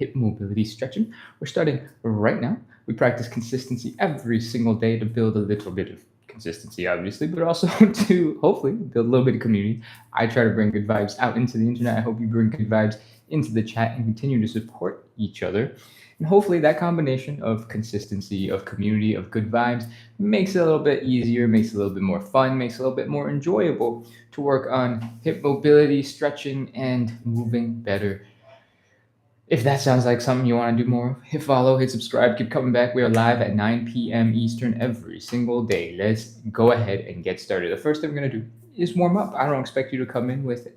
hip mobility stretching. We're starting right now. We practice consistency every single day to build a little bit of consistency, obviously, but also to hopefully build a little bit of community. I try to bring good vibes out into the internet. I hope you bring good vibes into the chat and continue to support each other. And hopefully, that combination of consistency, of community, of good vibes makes it a little bit easier, makes it a little bit more fun, makes it a little bit more enjoyable to work on hip mobility, stretching, and moving better. If that sounds like something you want to do more of, hit follow, hit subscribe, keep coming back. We are live at 9 p.m. Eastern every single day. Let's go ahead and get started. The first thing we're going to do is warm up. I don't expect you to come in with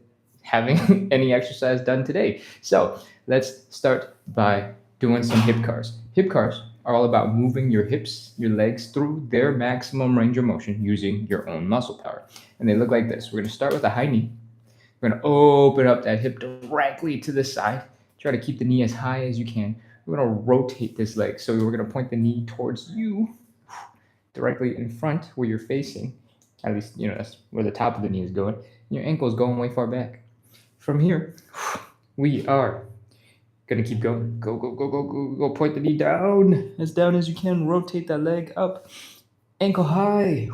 having any exercise done today. So let's start by doing some hip cars. Hip cars are all about moving your hips, your legs through their maximum range of motion using your own muscle power. And they look like this. We're going to start with a high knee. We're going to open up that hip directly to the side. Try to keep the knee as high as you can. We're going to rotate this leg. So we're going to point the knee towards you, directly in front where you're facing. At least, that's where the top of the knee is going. Your ankle is going way far back. From here, we are going to keep going. Go, go, go, go, go, go. Point the knee down as you can. Rotate that leg up. Ankle high.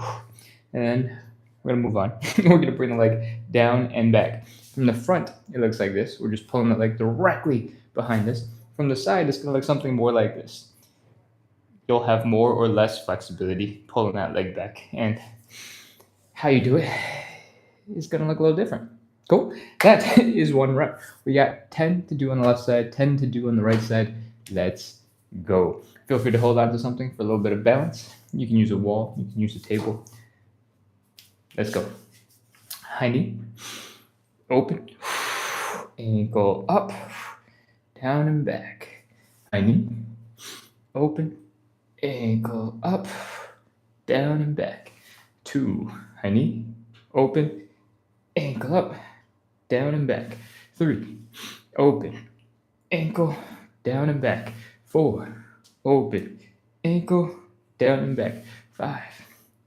And then we're going to move on. We're going to bring the leg down and back. From the front, it looks like this. We're just pulling the leg directly behind us. From the side, it's going to look something more like this. You'll have more or less flexibility pulling that leg back. And how you do it is going to look a little different. Cool. That is one rep. We got 10 to do on the left side, 10 to do on the right side. Let's go. Feel free to hold on to something for a little bit of balance. You can use a wall. You can use a table. Let's go. High knee. Open. Ankle up. Down and back. High knee. Open. Ankle up. Down and back. 2. High knee. Open. Ankle up. Down and back. 3. Open. Ankle. Down and back. 4. Open. Ankle. Down and back. 5.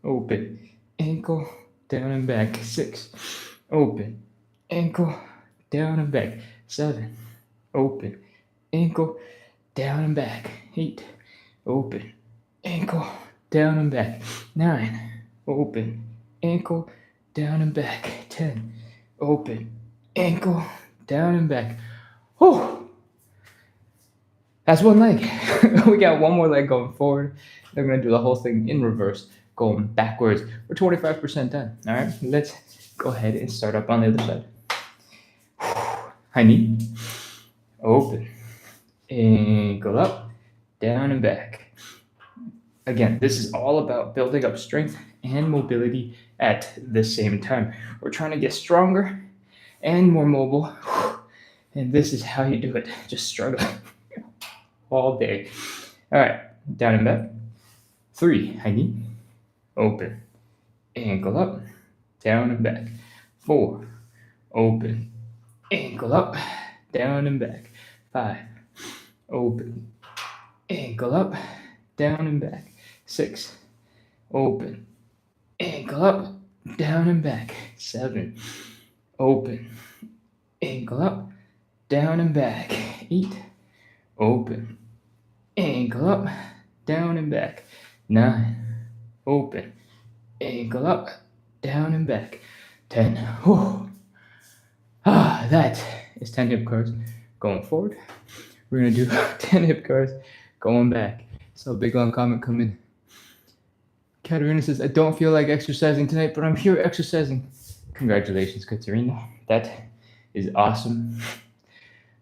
Open. Ankle. Down and back. 6. Open. Ankle. Down and back. 7. Open. Ankle. Down and back. 8. Open. Ankle. Down and back. 9. Open. Ankle. Down and back. 10. Open. Ankle. Down and back. Oh, that's one leg. We got one more leg going forward. Then we're going to do the whole thing in reverse, going backwards. We're 25% done. All right, let's go ahead and start up on the other side. High knee. Open. Ankle up. Down and back. Again, this is all about building up strength and mobility at the same time. We're trying to get stronger and more mobile. And this is how you do it. Just struggling all day. All right, down and back. 3, high knee. Open. Ankle up. Down and back. 4. Open. Ankle up. Down and back. 5. Open. Ankle up. Down and back. 6. Open. Ankle up. Down and back. 7. Open. Ankle up. Down and back. 8. Open. Ankle up. Down and back. 9. Open. Ankle up. Down and back. 10. Whew. That is 10 hip curls going forward. We're going to do 10 hip curls going back. So big long comment come in. Katerina says, I don't feel like exercising tonight, but I'm here exercising. Congratulations, Katerina. That is awesome.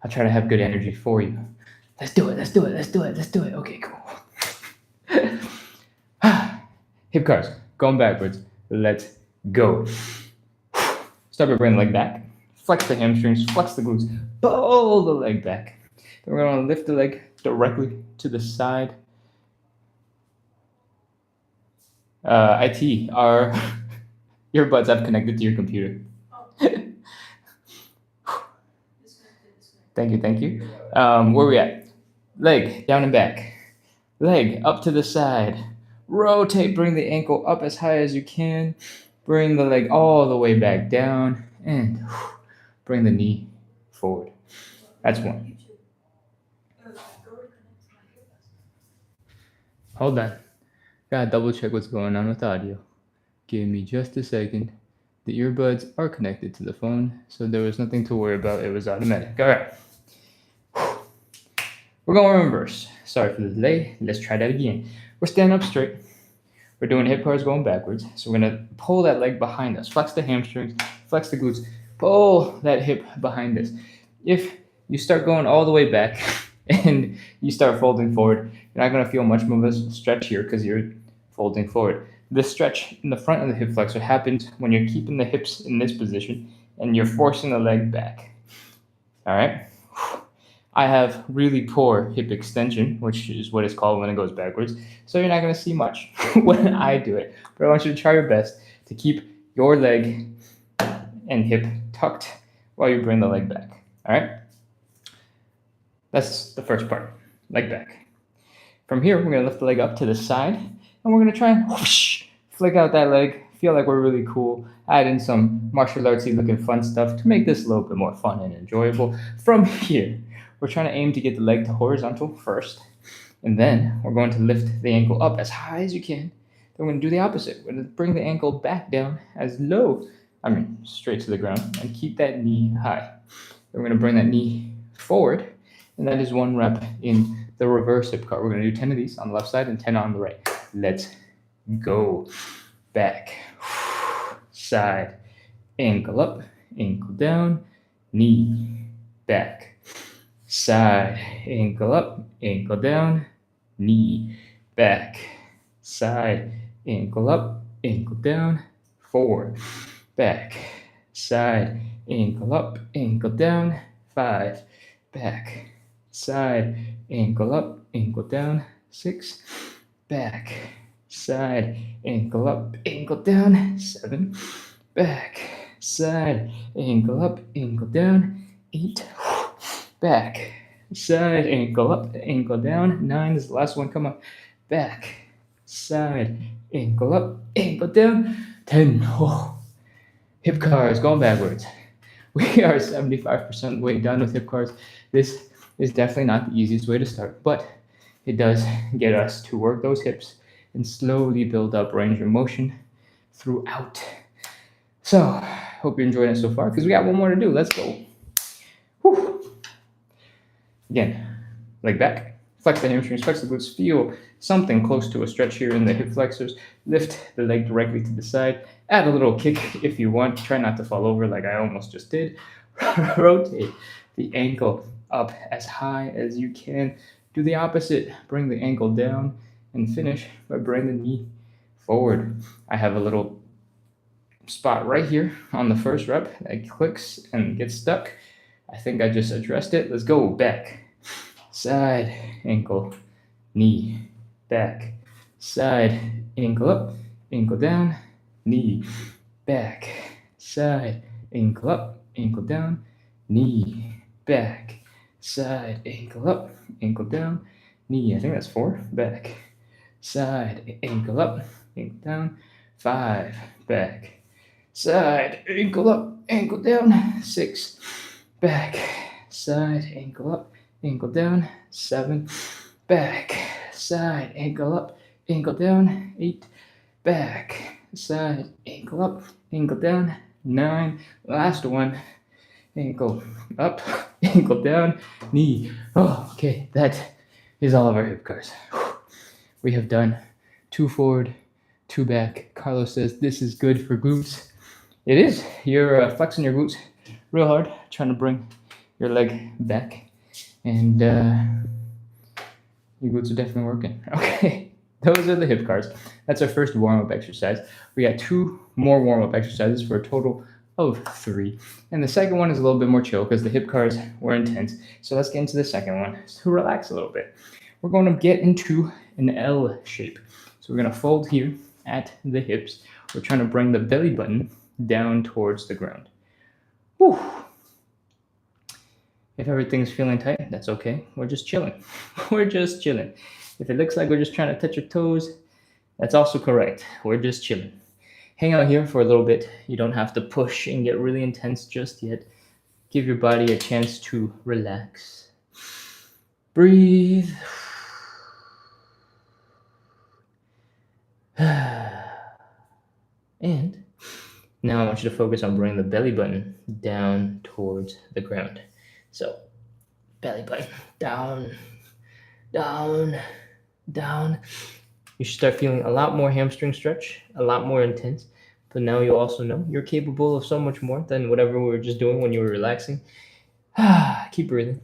I'll try to have good energy for you. Let's do it. Let's do it. Let's do it. Let's do it. Okay, cool. Hip curls going backwards. Let's go. Start by bringing the leg back. Flex the hamstrings. Flex the glutes. Pull the leg back. Then we're going to lift the leg directly to the side. IT, our earbuds have connected to your computer. Thank you. Where are we at? Leg down and back. Leg up to the side. Rotate, bring the ankle up as high as you can. Bring the leg all the way back down. And bring the knee forward. That's 1. Hold on. Gotta double check what's going on with the audio. Give me just a second. The earbuds are connected to the phone, so there was nothing to worry about. It was automatic. All right. We're going in reverse. Sorry for the delay. Let's try that again. We're standing up straight. We're doing hip curls going backwards. So we're going to pull that leg behind us. Flex the hamstrings, flex the glutes, pull that hip behind us. If you start going all the way back and you start folding forward, you're not going to feel much of a stretch here because you're folding forward. The stretch in the front of the hip flexor happens when you're keeping the hips in this position and you're forcing the leg back. All right? I have really poor hip extension, which is what it's called when it goes backwards. So you're not going to see much when I do it. But I want you to try your best to keep your leg and hip tucked while you bring the leg back. All right? That's the first part, leg back. From here, we're going to lift the leg up to the side, and we're going to try and whoosh, flick out that leg, feel like we're really cool, add in some martial artsy looking fun stuff to make this a little bit more fun and enjoyable. From here, we're trying to aim to get the leg to horizontal first, and then we're going to lift the ankle up as high as you can. Then we're going to do the opposite. We're going to bring the ankle back down as straight to the ground, and keep that knee high. Then we're going to bring that knee forward, and that is one rep in the reverse hip curl. We're going to do 10 of these on the left side and 10 on the right. Let's go. Back, side, ankle up, ankle down, knee, back, side, ankle up, ankle down, knee, back, side, ankle up, ankle down, forward, back, side, ankle up, ankle down, 5, back, side, ankle up, ankle down, 6, back, side, ankle up, ankle down, 7, back, side, ankle up, ankle down, 8, back, side, ankle up, ankle down, 9 is the last one, come on, back, side, ankle up, ankle down, 10, hip cars going backwards. We are 75% way done with hip cars. This is definitely not the easiest way to start, but it does get us to work those hips and slowly build up range of motion throughout. So, hope you're enjoying it so far, because we got one more to do. Let's go. Whew. Again, leg back, flex the hamstrings, flex the glutes, feel something close to a stretch here in the hip flexors. Lift the leg directly to the side. Add a little kick if you want. Try not to fall over like I almost just did. Rotate the ankle up as high as you can. Do the opposite. Bring the ankle down and finish by bringing the knee forward. I have a little spot right here on the first rep that clicks and gets stuck. I think I just addressed it. Let's go. Back, side, ankle, knee, back, side, ankle up, ankle down, knee, back, side, ankle up, ankle down, knee, back, side, ankle up, ankle down, knee. I think that's 4. Back, side, ankle up, ankle down, 5. Back, side, ankle up, ankle down, 6. Back, side, ankle up, ankle down, 7. Back, side, ankle up, ankle down, 8. Back, side, ankle up, ankle down, 9. Last one, ankle up, ankle down, knee. Oh, okay, that is all of our hip cars. We have done 2 forward, 2 back. Carlos says this is good for glutes. It is. You're flexing your glutes real hard, trying to bring your leg back, and your glutes are definitely working. Okay, those are the hip cars. That's our first warm-up exercise. We got 2 more warm-up exercises for a total of 3. And the second one is a little bit more chill because the hip cars were intense. So let's get into the second one to relax a little bit. We're going to get into an L shape. So we're going to fold here at the hips. We're trying to bring the belly button down towards the ground. Whew. If everything's feeling tight, that's okay. We're just chilling. We're just chilling. If it looks like we're just trying to touch your toes, that's also correct. We're just chilling. Hang out here for a little bit. You don't have to push and get really intense just yet. Give your body a chance to relax. Breathe. And now I want you to focus on bringing the belly button down towards the ground. So, belly button down, down, down. You should start feeling a lot more hamstring stretch, a lot more intense. But now you also know you're capable of so much more than whatever we were just doing when you were relaxing. Keep breathing.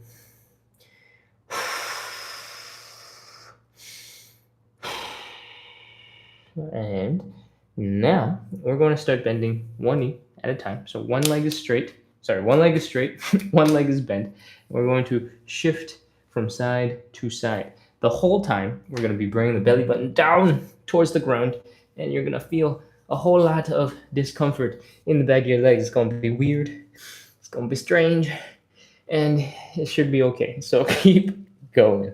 And now we're going to start bending one knee at a time. So one leg is straight. Sorry, one leg is straight, one leg is bent. We're going to shift from side to side. The whole time, we're going to be bringing the belly button down towards the ground, and you're going to feel a whole lot of discomfort in the back of your legs. It's going to be weird. It's going to be strange, and it should be okay. So keep going.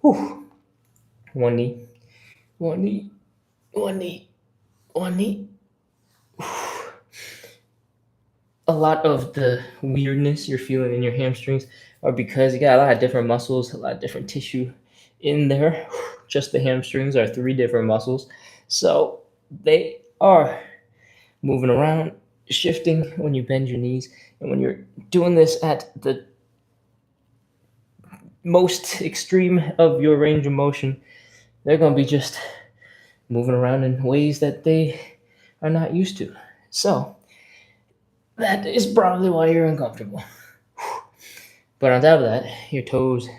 Whew. One knee, one knee, one knee, one knee. A lot of the weirdness you're feeling in your hamstrings are because you got a lot of different muscles, a lot of different tissue in there. Just the hamstrings are 3 different muscles. So they are moving around, shifting when you bend your knees. And when you're doing this at the most extreme of your range of motion, they're going to be just moving around in ways that they are not used to. So that is probably why you're uncomfortable. But on top of that, your toes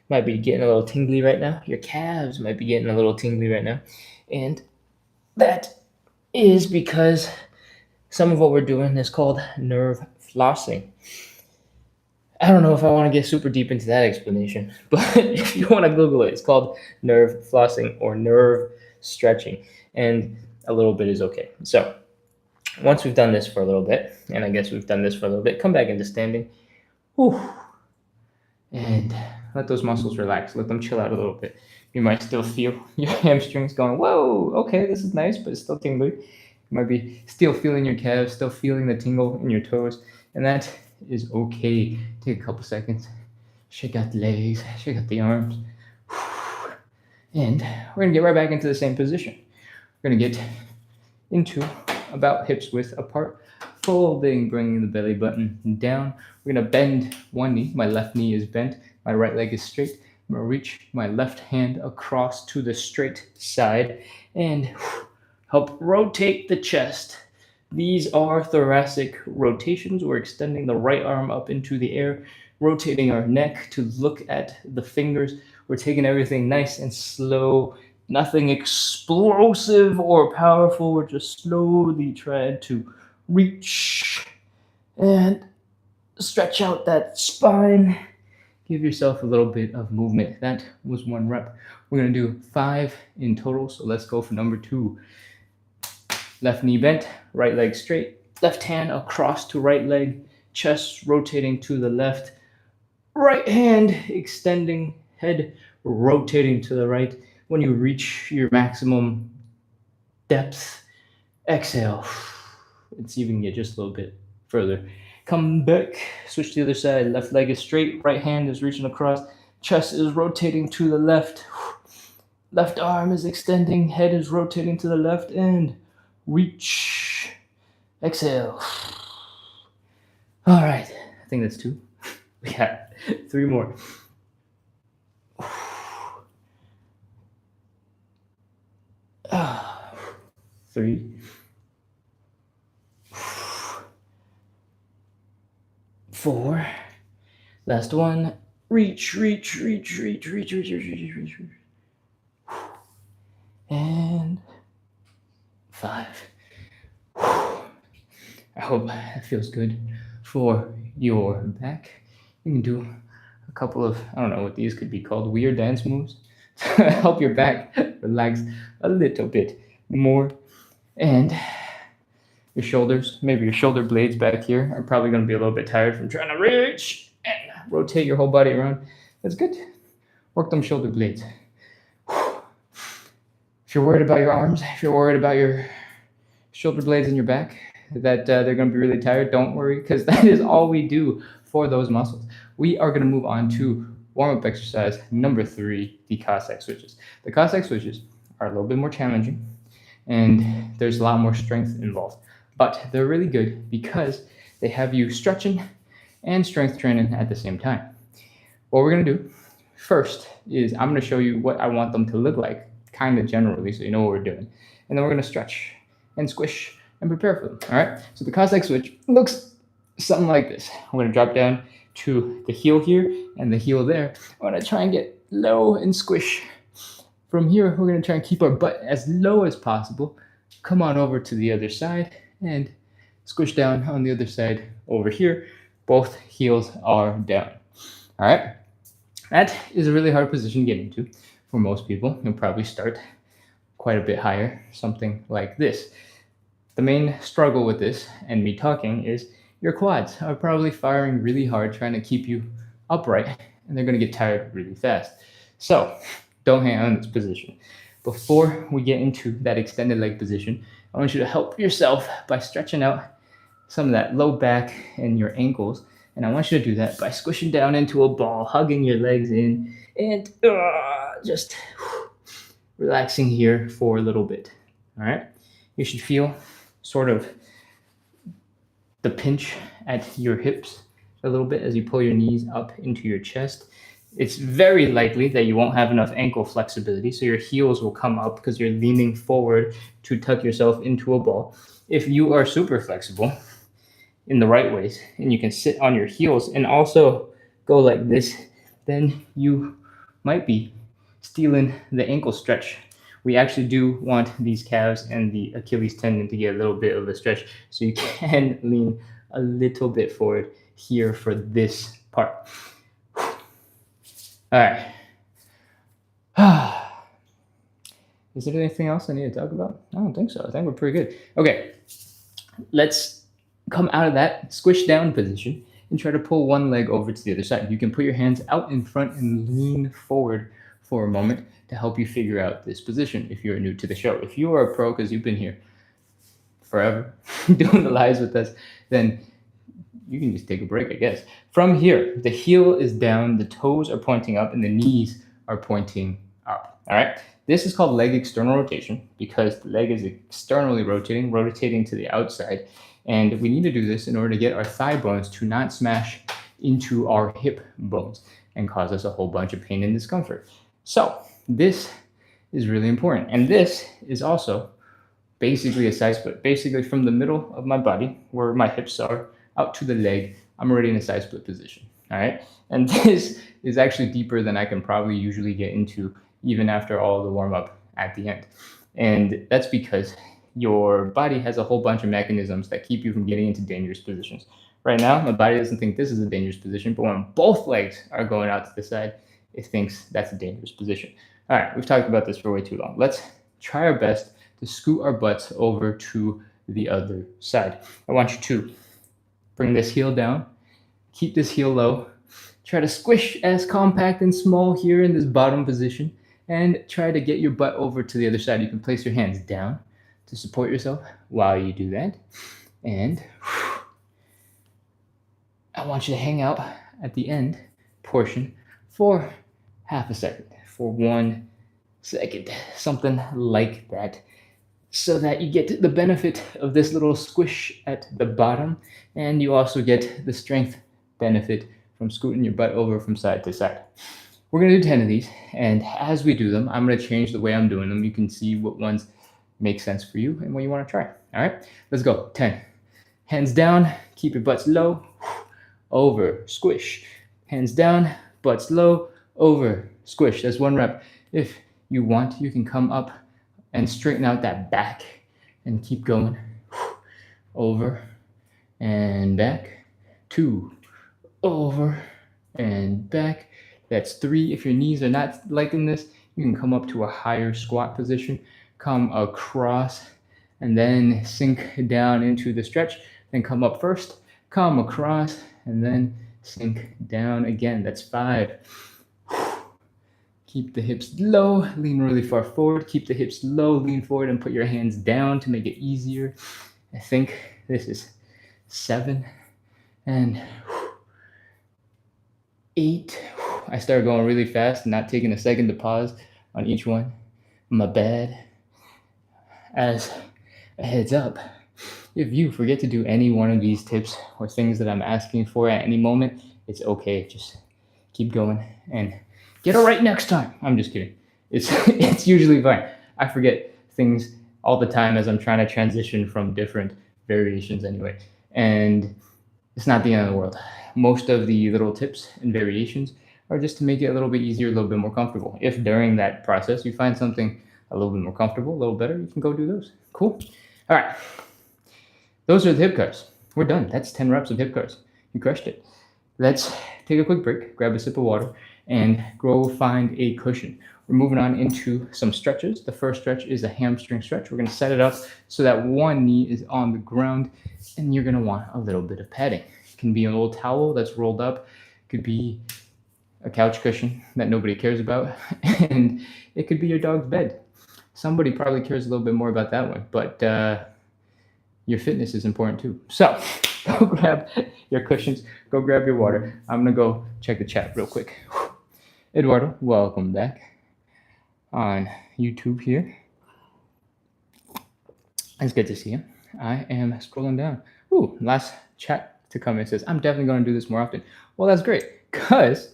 might be getting a little tingly right now. Your calves might be getting a little tingly right now. And that is because some of what we're doing is called nerve flossing. I don't know if I want to get super deep into that explanation, but if you want to Google it, it's called nerve flossing or nerve stretching. And a little bit is okay. So once we've done this for a little bit, and I guess we've done this for a little bit, come back into standing. Whew. And let those muscles relax. Let them chill out a little bit. You might still feel your hamstrings going, whoa, okay, this is nice, but it's still tingly. You might be still feeling your calves, still feeling the tingle in your toes, and that is okay. Take a couple seconds. Shake out the legs, shake out the arms. And we're going to get right back into the same position. We're going to get into about hips width apart, folding, bringing the belly button down. We're going to bend one knee. My left knee is bent. My right leg is straight. I'm going to reach my left hand across to the straight side and help rotate the chest. These are thoracic rotations. We're extending the right arm up into the air, rotating our neck to look at the fingers. We're taking everything nice and slow. Nothing explosive or powerful. We're just slowly trying to reach and stretch out that spine. Give yourself a little bit of movement. That was 1 rep. We're going to do 5 in total. So let's go for number 2. Left knee bent, right leg straight. Left hand across to right leg. Chest rotating to the left. Right hand extending. Head rotating to the right. When you reach your maximum depth, exhale. It's even get just a little bit further. Come back, switch to the other side. Left leg is straight, right hand is reaching across, chest is rotating to the left. Left arm is extending, head is rotating to the left, and reach. Exhale. All right, I think that's 2. We got 3 more. 3. 4. Last one. Reach. And 5. I hope that feels good for your back. You can do a couple of, I don't know what these could be called, weird dance moves to help your back relax a little bit more. And your shoulders, maybe your shoulder blades back here are probably going to be a little bit tired from trying to reach and rotate your whole body around. That's good. Work them shoulder blades. If you're worried about your arms, if you're worried about your shoulder blades in your back, that they're going to be really tired, don't worry, because that is all we do for those muscles. We are going to move on to warm-up exercise number 3, the Cossack switches. The Cossack switches are a little bit more challenging, and there's a lot more strength involved. But they're really good because they have you stretching and strength training at the same time. What we're going to do first is I'm going to show you what I want them to look like, kind of generally, so you know what we're doing. And then we're going to stretch and squish and prepare for them. All right, so the Cossack switch looks something like this. I'm going to drop down to the heel here and the heel there. I'm going to try and get low and squish. From here, we're going to try and keep our butt as low as possible. Come on over to the other side and squish down on the other side over here. Both heels are down. All right, that is a really hard position to get into for most people. You'll probably start quite a bit higher, something like this. The main struggle with this and me talking is your quads are probably firing really hard trying to keep you upright, and they're going to get tired really fast. So don't hang on in this position. Before we get into that extended leg position, I want you to help yourself by stretching out some of that low back and your ankles. And I want you to do that by squishing down into a ball, hugging your legs in, and just relaxing here for a little bit. All right? You should feel sort of the pinch at your hips a little bit as you pull your knees up into your chest. It's very likely that you won't have enough ankle flexibility, so your heels will come up because you're leaning forward to tuck yourself into a ball. If you are super flexible in the right ways and you can sit on your heels and also go like this, then you might be stealing the ankle stretch. We actually do want these calves and the Achilles tendon to get a little bit of a stretch, so you can lean a little bit forward here for this part. All right. Is there anything else I need to talk about? I don't think so. I think we're pretty good. Okay, let's come out of that squish down position and try to pull one leg over to the other side. You can put your hands out in front and lean forward for a moment to help you figure out this position if you're new to the show. If you are a pro because you've been here forever doing the lives with us, then you can just take a break, I guess. From here, the heel is down, the toes are pointing up, and the knees are pointing up. All right. This is called leg external rotation because the leg is externally rotating to the outside. And we need to do this in order to get our thigh bones to not smash into our hip bones and cause us a whole bunch of pain and discomfort. So this is really important. And this is also basically a side split. Basically from the middle of my body, where my hips are, out to the leg, I'm already in a side split position. All right. And this is actually deeper than I can probably usually get into even after all the warm up at the end. And that's because your body has a whole bunch of mechanisms that keep you from getting into dangerous positions. Right now, my body doesn't think this is a dangerous position, but when both legs are going out to the side, it thinks that's a dangerous position. All right, we've talked about this for way too long. Let's try our best to scoot our butts over to the other side. I want you to bring this heel down, keep this heel low, try to squish as compact and small here in this bottom position, and try to get your butt over to the other side. You can place your hands down to support yourself while you do that. And I want you to hang out at the end portion for half a second, for 1 second, something like that, so that you get the benefit of this little squish at the bottom, and you also get the strength benefit from scooting your butt over from side to side. We're going to do 10 of these, and as we do them, I'm going to change the way I'm doing them. You can see what ones make sense for you and what you want to try. All right, let's go. 10. Hands down, keep your butts low, over, squish. Hands down, butts low, over, squish. That's 1 rep. If you want, you can come up and straighten out that back and keep going. Over and back. 2, over and back. That's 3. If your knees are not liking this, you can come up to a higher squat position, come across, and then sink down into the stretch. Then come up first, come across, and then sink down again. That's 5. Keep the hips low, lean really far forward. Keep the hips low, lean forward, and put your hands down to make it easier. I think this is 7 and 8. I started going really fast, not taking a second to pause on each one. My bad. As a heads up, if you forget to do any one of these tips or things that I'm asking for at any moment, it's okay. Just keep going and get it right next time. I'm just kidding. It's usually fine. I forget things all the time as I'm trying to transition from different variations anyway. And it's not the end of the world. Most of the little tips and variations are just to make it a little bit easier, a little bit more comfortable. If during that process you find something a little bit more comfortable, a little better, you can go do those. Cool. All right. Those are the hip curls. We're done. That's 10 reps of hip curls. You crushed it. Let's take a quick break, grab a sip of water, and go find a cushion. We're moving on into some stretches. The first stretch is a hamstring stretch. We're going to set it up so that one knee is on the ground, and you're going to want a little bit of padding. It can be a little towel that's rolled up. It could be a couch cushion that nobody cares about, and it could be your dog's bed. Somebody probably cares a little bit more about that one, but your fitness is important too. So go grab your cushions, go grab your water. I'm going to go check the chat real quick. Eduardo, welcome back on YouTube here. It's good to see you. I am scrolling down. Ooh, last chat to come in says, I'm definitely going to do this more often. Well, that's great, because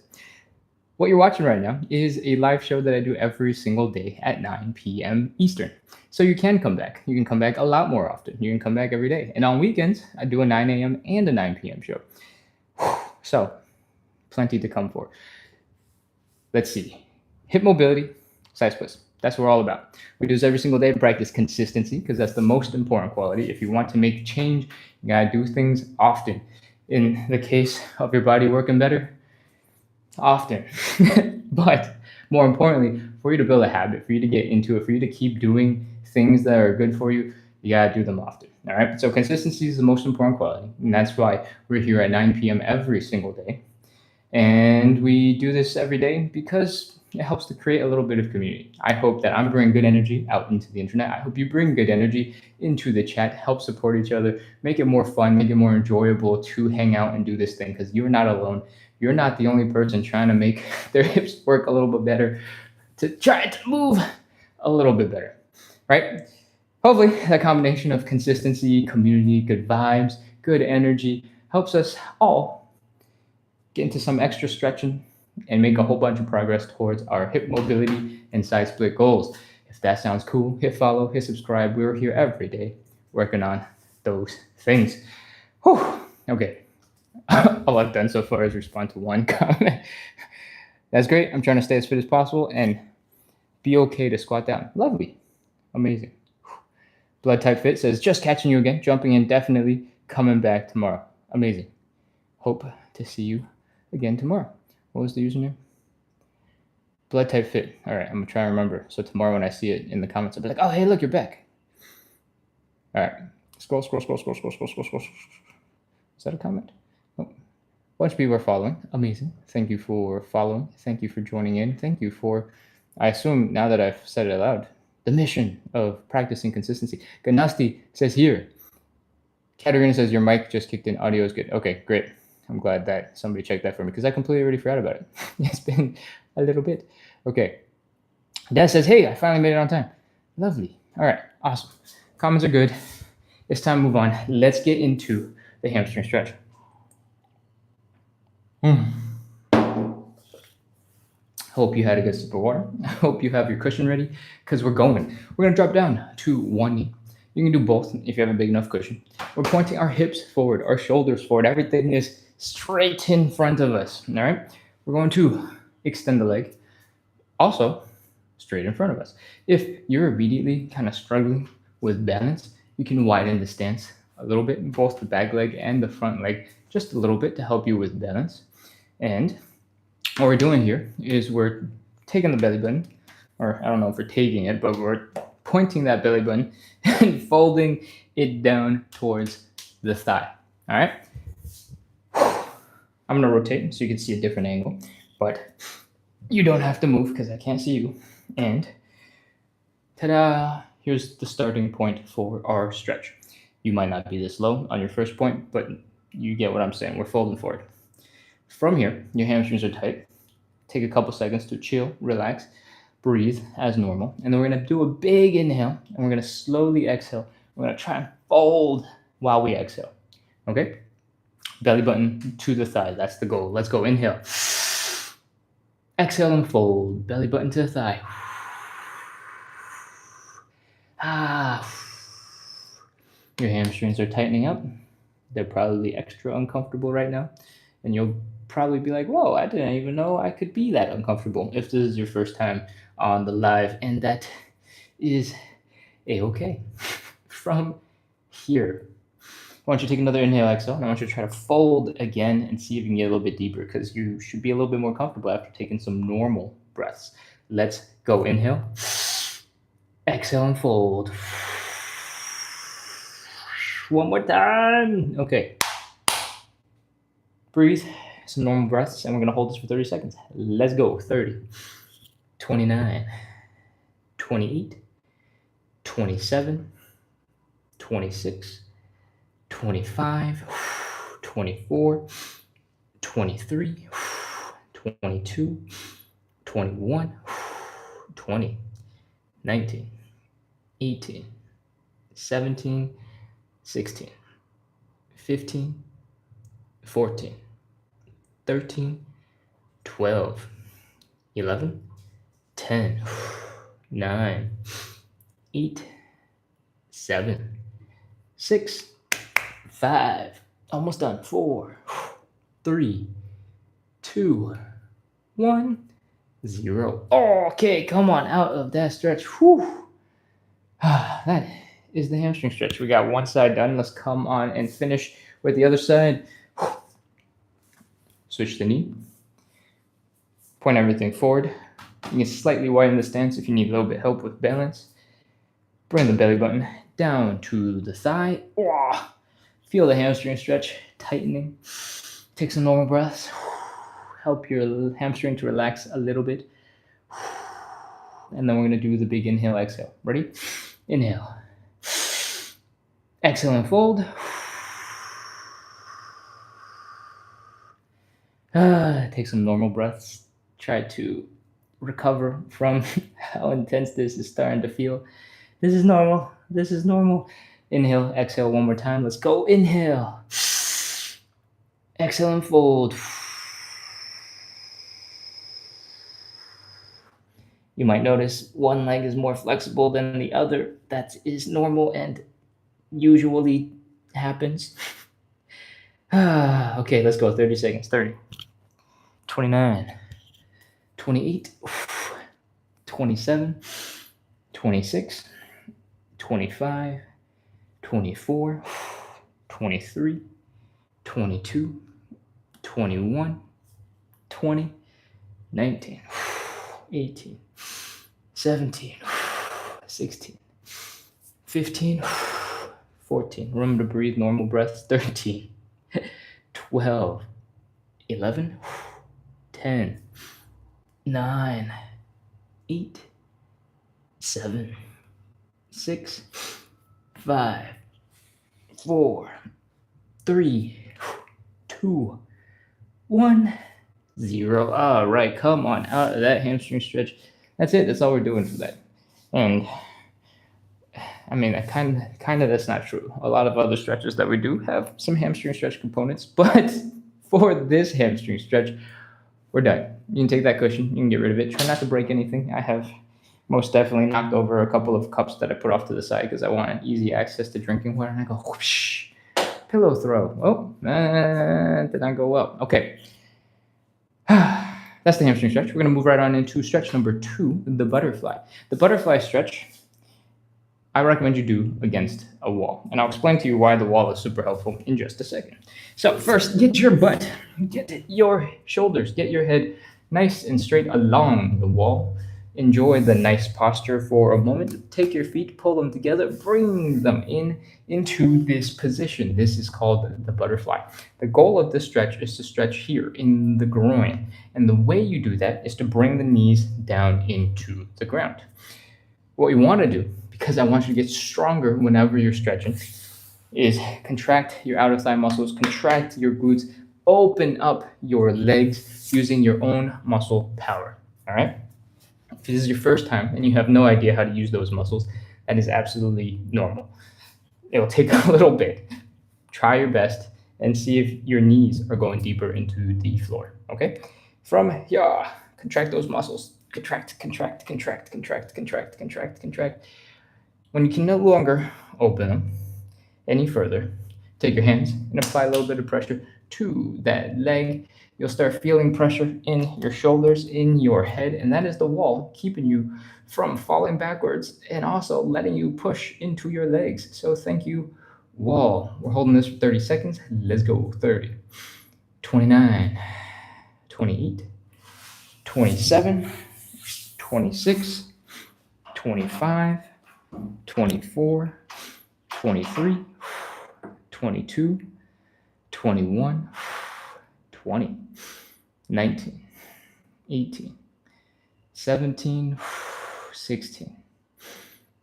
what you're watching right now is a live show that I do every single day at 9 p.m. Eastern. So you can come back. You can come back a lot more often. You can come back every day. And on weekends, I do a 9 a.m. and a 9 p.m. show. So plenty to come for. Let's see. Hip mobility, side splits. That's what we're all about. We do this every single day to practice consistency, because that's the most important quality. If you want to make change, you gotta do things often. In the case of your body working better, often. But more importantly, for you to build a habit, for you to get into it, for you to keep doing things that are good for you, you gotta do them often. All right. So consistency is the most important quality. And that's why we're here at 9 p.m. every single day. And we do this every day because it helps to create a little bit of community. I hope that I'm bringing good energy out into the internet. I hope you bring good energy into the chat, help support each other, make it more fun, make it more enjoyable to hang out and do this thing, because you're not alone. You're not the only person trying to make their hips work a little bit better, to try to move a little bit better, right? Hopefully that combination of consistency, community, good vibes, good energy helps us all get into some extra stretching and make a whole bunch of progress towards our hip mobility and side split goals. If that sounds cool, hit follow, hit subscribe. We're here every day working on those things. Whew. Okay. All I've done so far is respond to one comment. That's great. I'm trying to stay as fit as possible and be okay to squat down. Lovely. Amazing. Blood Type Fit says, just catching you again, jumping in, definitely coming back tomorrow. Amazing. Hope to see you again tomorrow. What was the username? Blood Type Fit. All right, I'm going to try and remember. So tomorrow when I see it in the comments, I'll be like, oh, hey, look, you're back. All right. Scroll. Is that a comment? Oh. A bunch of people are following. Amazing. Thank you for following. Thank you for joining in. Thank you for, I assume now that I've said it aloud, the mission of practicing consistency. Ganasti says here. Katerina says your mic just kicked in. Audio is good. Okay, great. I'm glad that somebody checked that for me, because I completely already forgot about it. It's been a little bit. Okay. Dad says, hey, I finally made it on time. Lovely. All right, awesome. Comments are good. It's time to move on. Let's get into the hamstring stretch. Hope you had a good sip of water. I hope you have your cushion ready, because we're going. We're going to drop down to one knee. You can do both if you have a big enough cushion. We're pointing our hips forward, our shoulders forward. Everything is straight in front of us. All right. We're going to extend the leg. Also, straight in front of us. If you're immediately kind of struggling with balance, you can widen the stance a little bit, both the back leg and the front leg, just a little bit to help you with balance. And what we're doing here is we're taking the belly button, or I don't know if we're taking it, but we're pointing that belly button and folding it down towards the thigh. All right. I'm going to rotate so you can see a different angle, but you don't have to move because I can't see you. And ta-da, here's the starting point for our stretch. You might not be this low on your first point, but you get what I'm saying. We're folding forward. From here, your hamstrings are tight. take a couple seconds to chill, relax, breathe as normal. And then we're going to do a big inhale and we're going to slowly exhale. We're going to try and fold while we exhale. Okay? Belly button to the thigh. That's the goal. Let's go. Inhale. Exhale and fold. Belly button to the thigh. Your hamstrings are tightening up. They're probably extra uncomfortable right now. And you'll probably be like, whoa, I didn't even know I could be that uncomfortable if this is your first time on the live. And that is a-okay. From here, I want you to take another inhale, exhale, and I want you to try to fold again and see if you can get a little bit deeper, because you should be a little bit more comfortable after taking some normal breaths. Let's go. Inhale, exhale, and fold. One more time. Okay. Breathe. Some normal breaths, and we're going to hold this for 30 seconds. Let's go. 30, 29, 28, 27, 26, 25, 24, 23, 22, 21, 20, 19, 18, 17, 16, 15, 14, 13, 12, 11, 10, 9, 8, 7, 6, 5, almost done. 4, 3, 2, 1, 0. Okay, come on out of that stretch. Whew. That is the hamstring stretch. We got one side done. Let's come on and finish with the other side. Switch the knee. Point everything forward. You can slightly widen the stance if you need a little bit of help with balance. Bring the belly button down to the thigh. Feel the hamstring stretch tightening. Take some normal breaths. Help your hamstring to relax a little bit. And then we're going to do the big inhale, exhale. Ready? Inhale. Exhale and fold. Take some normal breaths. Try to recover from how intense this is starting to feel. This is normal. This is normal. Inhale, exhale one more time. Let's go. Inhale. Exhale and fold. You might notice one leg is more flexible than the other. That is normal and usually happens. Okay, let's go. 30 seconds. 30, 29, 28, 27, 26, 25, 24, 23, 22, 21, 20, 19, 18, 17, 16, 15, 14. Remember to breathe normal breaths. 13, 12, 11, 10, 9, 8, 7, 6, 5, 4, 3, 2, 1, 0. All right, come on out of that hamstring stretch. That's it. That's all we're doing for that. And I mean, that kind of that's not true. A lot of other stretches that we do have some hamstring stretch components, but for this hamstring stretch, we're done. You can take that cushion. You can get rid of it. Try not to break anything. I have most definitely knocked over a couple of cups that I put off to the side because I want easy access to drinking water. And I go, whoosh, pillow throw. Oh, that did not go well. Okay. That's the hamstring stretch. We're going to move right on into stretch number 2, the butterfly. The butterfly stretch, I recommend you do against a wall. And I'll explain to you why the wall is super helpful in just a second. So first, get your butt, get your shoulders, get your head nice and straight along the wall. Enjoy the nice posture for a moment. Take your feet, pull them together, bring them into this position. This is called the butterfly. The goal of this stretch is to stretch here in the groin. And the way you do that is to bring the knees down into the ground. What you want to do, because I want you to get stronger whenever you're stretching, is contract your outer thigh muscles, contract your glutes, Open up your legs using your own muscle power. All right. If this is your first time and you have no idea how to use those muscles, that is absolutely normal. It'll take a little bit. Try your best and see if your knees are going deeper into the floor. Okay? From here, contract those muscles. Contract, contract, contract, contract, contract, contract, contract. When you can no longer open them any further, take your hands and apply a little bit of pressure to that leg. You'll start feeling pressure in your shoulders, in your head, and that is the wall keeping you from falling backwards and also letting you push into your legs. So thank you, wall. We're holding this for 30 seconds. Let's go. 30, 29, 28, 27, 26, 25, 24, 23, 22, 21, 20, 19, 18, 17, 16,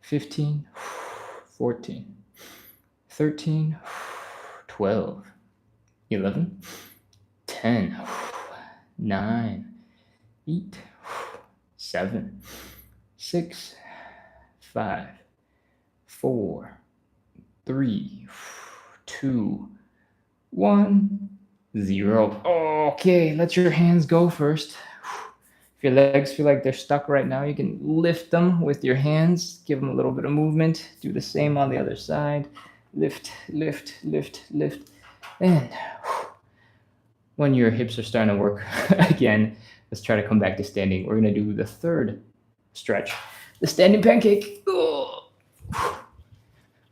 15, 14, 13, 12, 11, 10, 9, 8, 7, 6, 5, 4, 3, 2, 1, 0. Okay, let your hands go first. If your legs feel like they're stuck right now, you can lift them with your hands, give them a little bit of movement. Do the same on the other side. Lift, lift, lift, lift. And when your hips are starting to work again, let's try to come back to standing. We're going to do the third stretch, the standing pancake.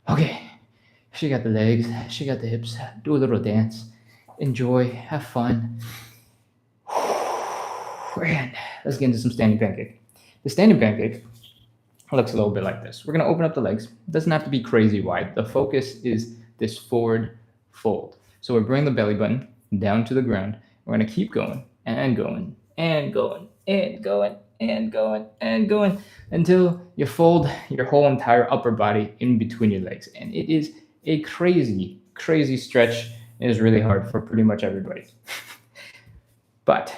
Okay, she got the legs, she got the hips. Do a little dance. Enjoy, have fun. And let's get into some standing pancake. The standing pancake looks a little bit like this. We're going to open up the legs. It doesn't have to be crazy wide. The focus is this forward fold. So we bring the belly button down to the ground. We're going to keep going and going and going and going and going and going until you fold your whole entire upper body in between your legs. And it is a crazy, crazy stretch. It is really hard for pretty much everybody. But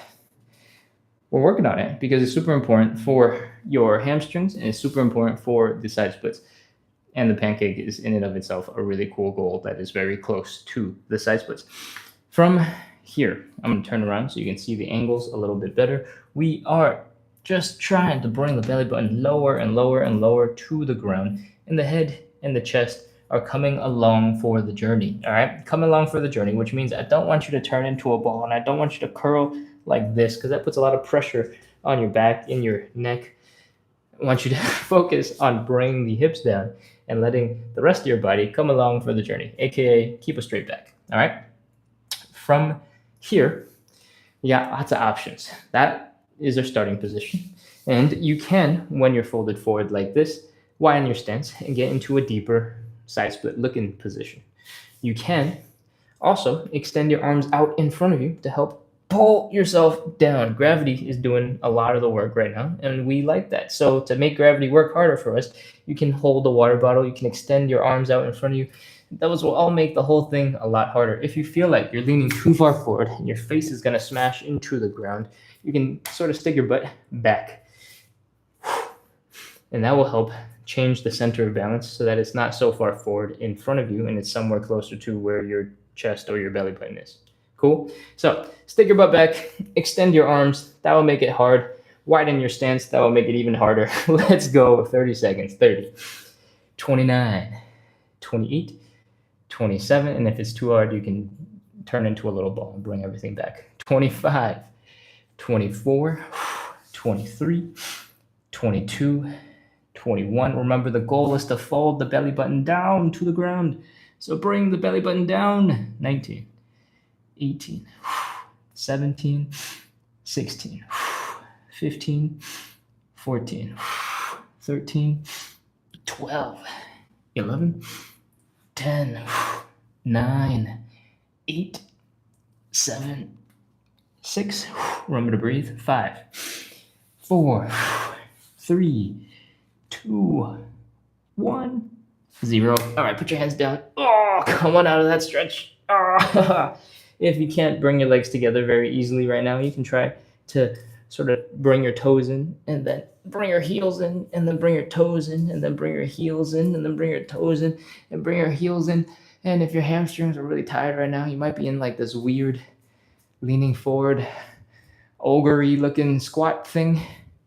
we're working on it because it's super important for your hamstrings and it's super important for the side splits. And the pancake is in and of itself a really cool goal that is very close to the side splits. From here, I'm going to turn around so you can see the angles a little bit better. We are just trying to bring the belly button lower and lower and lower to the ground, and the head and the chest are coming along for the journey. All right, come along for the journey, which means I don't want you to turn into a ball and I don't want you to curl like this because that puts a lot of pressure on your back, in your neck. I want you to focus on bringing the hips down and letting the rest of your body come along for the journey, aka keep a straight back. All right. From here, you got lots of options. That is our starting position. And you can, when you're folded forward like this, widen your stance and get into a deeper side split looking position. You can also extend your arms out in front of you to help pull yourself down. Gravity is doing a lot of the work right now, and we like that. So to make gravity work harder for us, you can hold the water bottle, you can extend your arms out in front of you. Those will all make the whole thing a lot harder. If you feel like you're leaning too far forward and your face is going to smash into the ground, you can sort of stick your butt back. And that will help change the center of balance so that it's not so far forward in front of you and it's somewhere closer to where your chest or your belly button is. Cool? So stick your butt back, extend your arms. That will make it hard. Widen your stance. That will make it even harder. Let's go. 30 seconds. 30, 29, 28, 27. And if it's too hard, you can turn into a little ball and bring everything back. 25, 24, 23, 22, 21. Remember, the goal is to fold the belly button down to the ground. So bring the belly button down. 19, 18, 17, 16, 15, 14, 13, 12, 11, 10, 9, 8, 7, 6. Remember to breathe. 5, 4, 3, 2, 1, 0. All right, put your hands down. Oh, come on out of that stretch. Oh. If you can't bring your legs together very easily right now, you can try to sort of bring your toes in and then bring your heels in and then bring your toes in and then bring your heels in and then bring your toes in and bring your heels in. And if your hamstrings are really tired right now, you might be in like this weird leaning forward, ogre-y looking squat thing.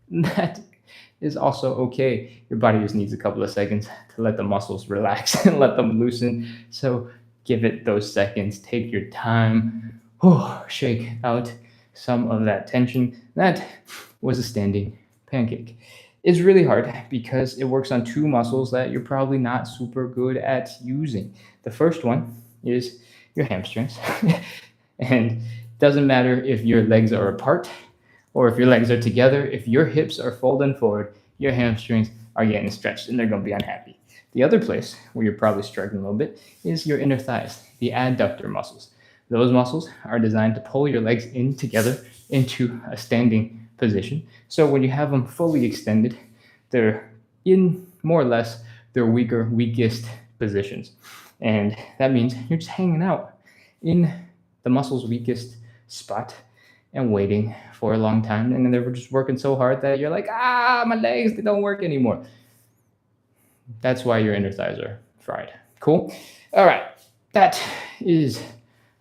That is also okay. Your body just needs a couple of seconds to let the muscles relax and let them loosen. So give it those seconds. Take your time. Shake out some of that tension. That was a standing pancake. It's really hard because it works on two muscles that you're probably not super good at using. The first one is your hamstrings. And it doesn't matter if your legs are apart or if your legs are together, if your hips are folding forward, your hamstrings are getting stretched and they're going to be unhappy. The other place where you're probably struggling a little bit is your inner thighs, the adductor muscles. Those muscles are designed to pull your legs in together into a standing position. So when you have them fully extended, they're in more or less their weakest positions. And that means you're just hanging out in the muscle's weakest spot and waiting for a long time. And then they were just working so hard that you're like, my legs, they don't work anymore. That's why your inner thighs are fried. Cool? All right. That is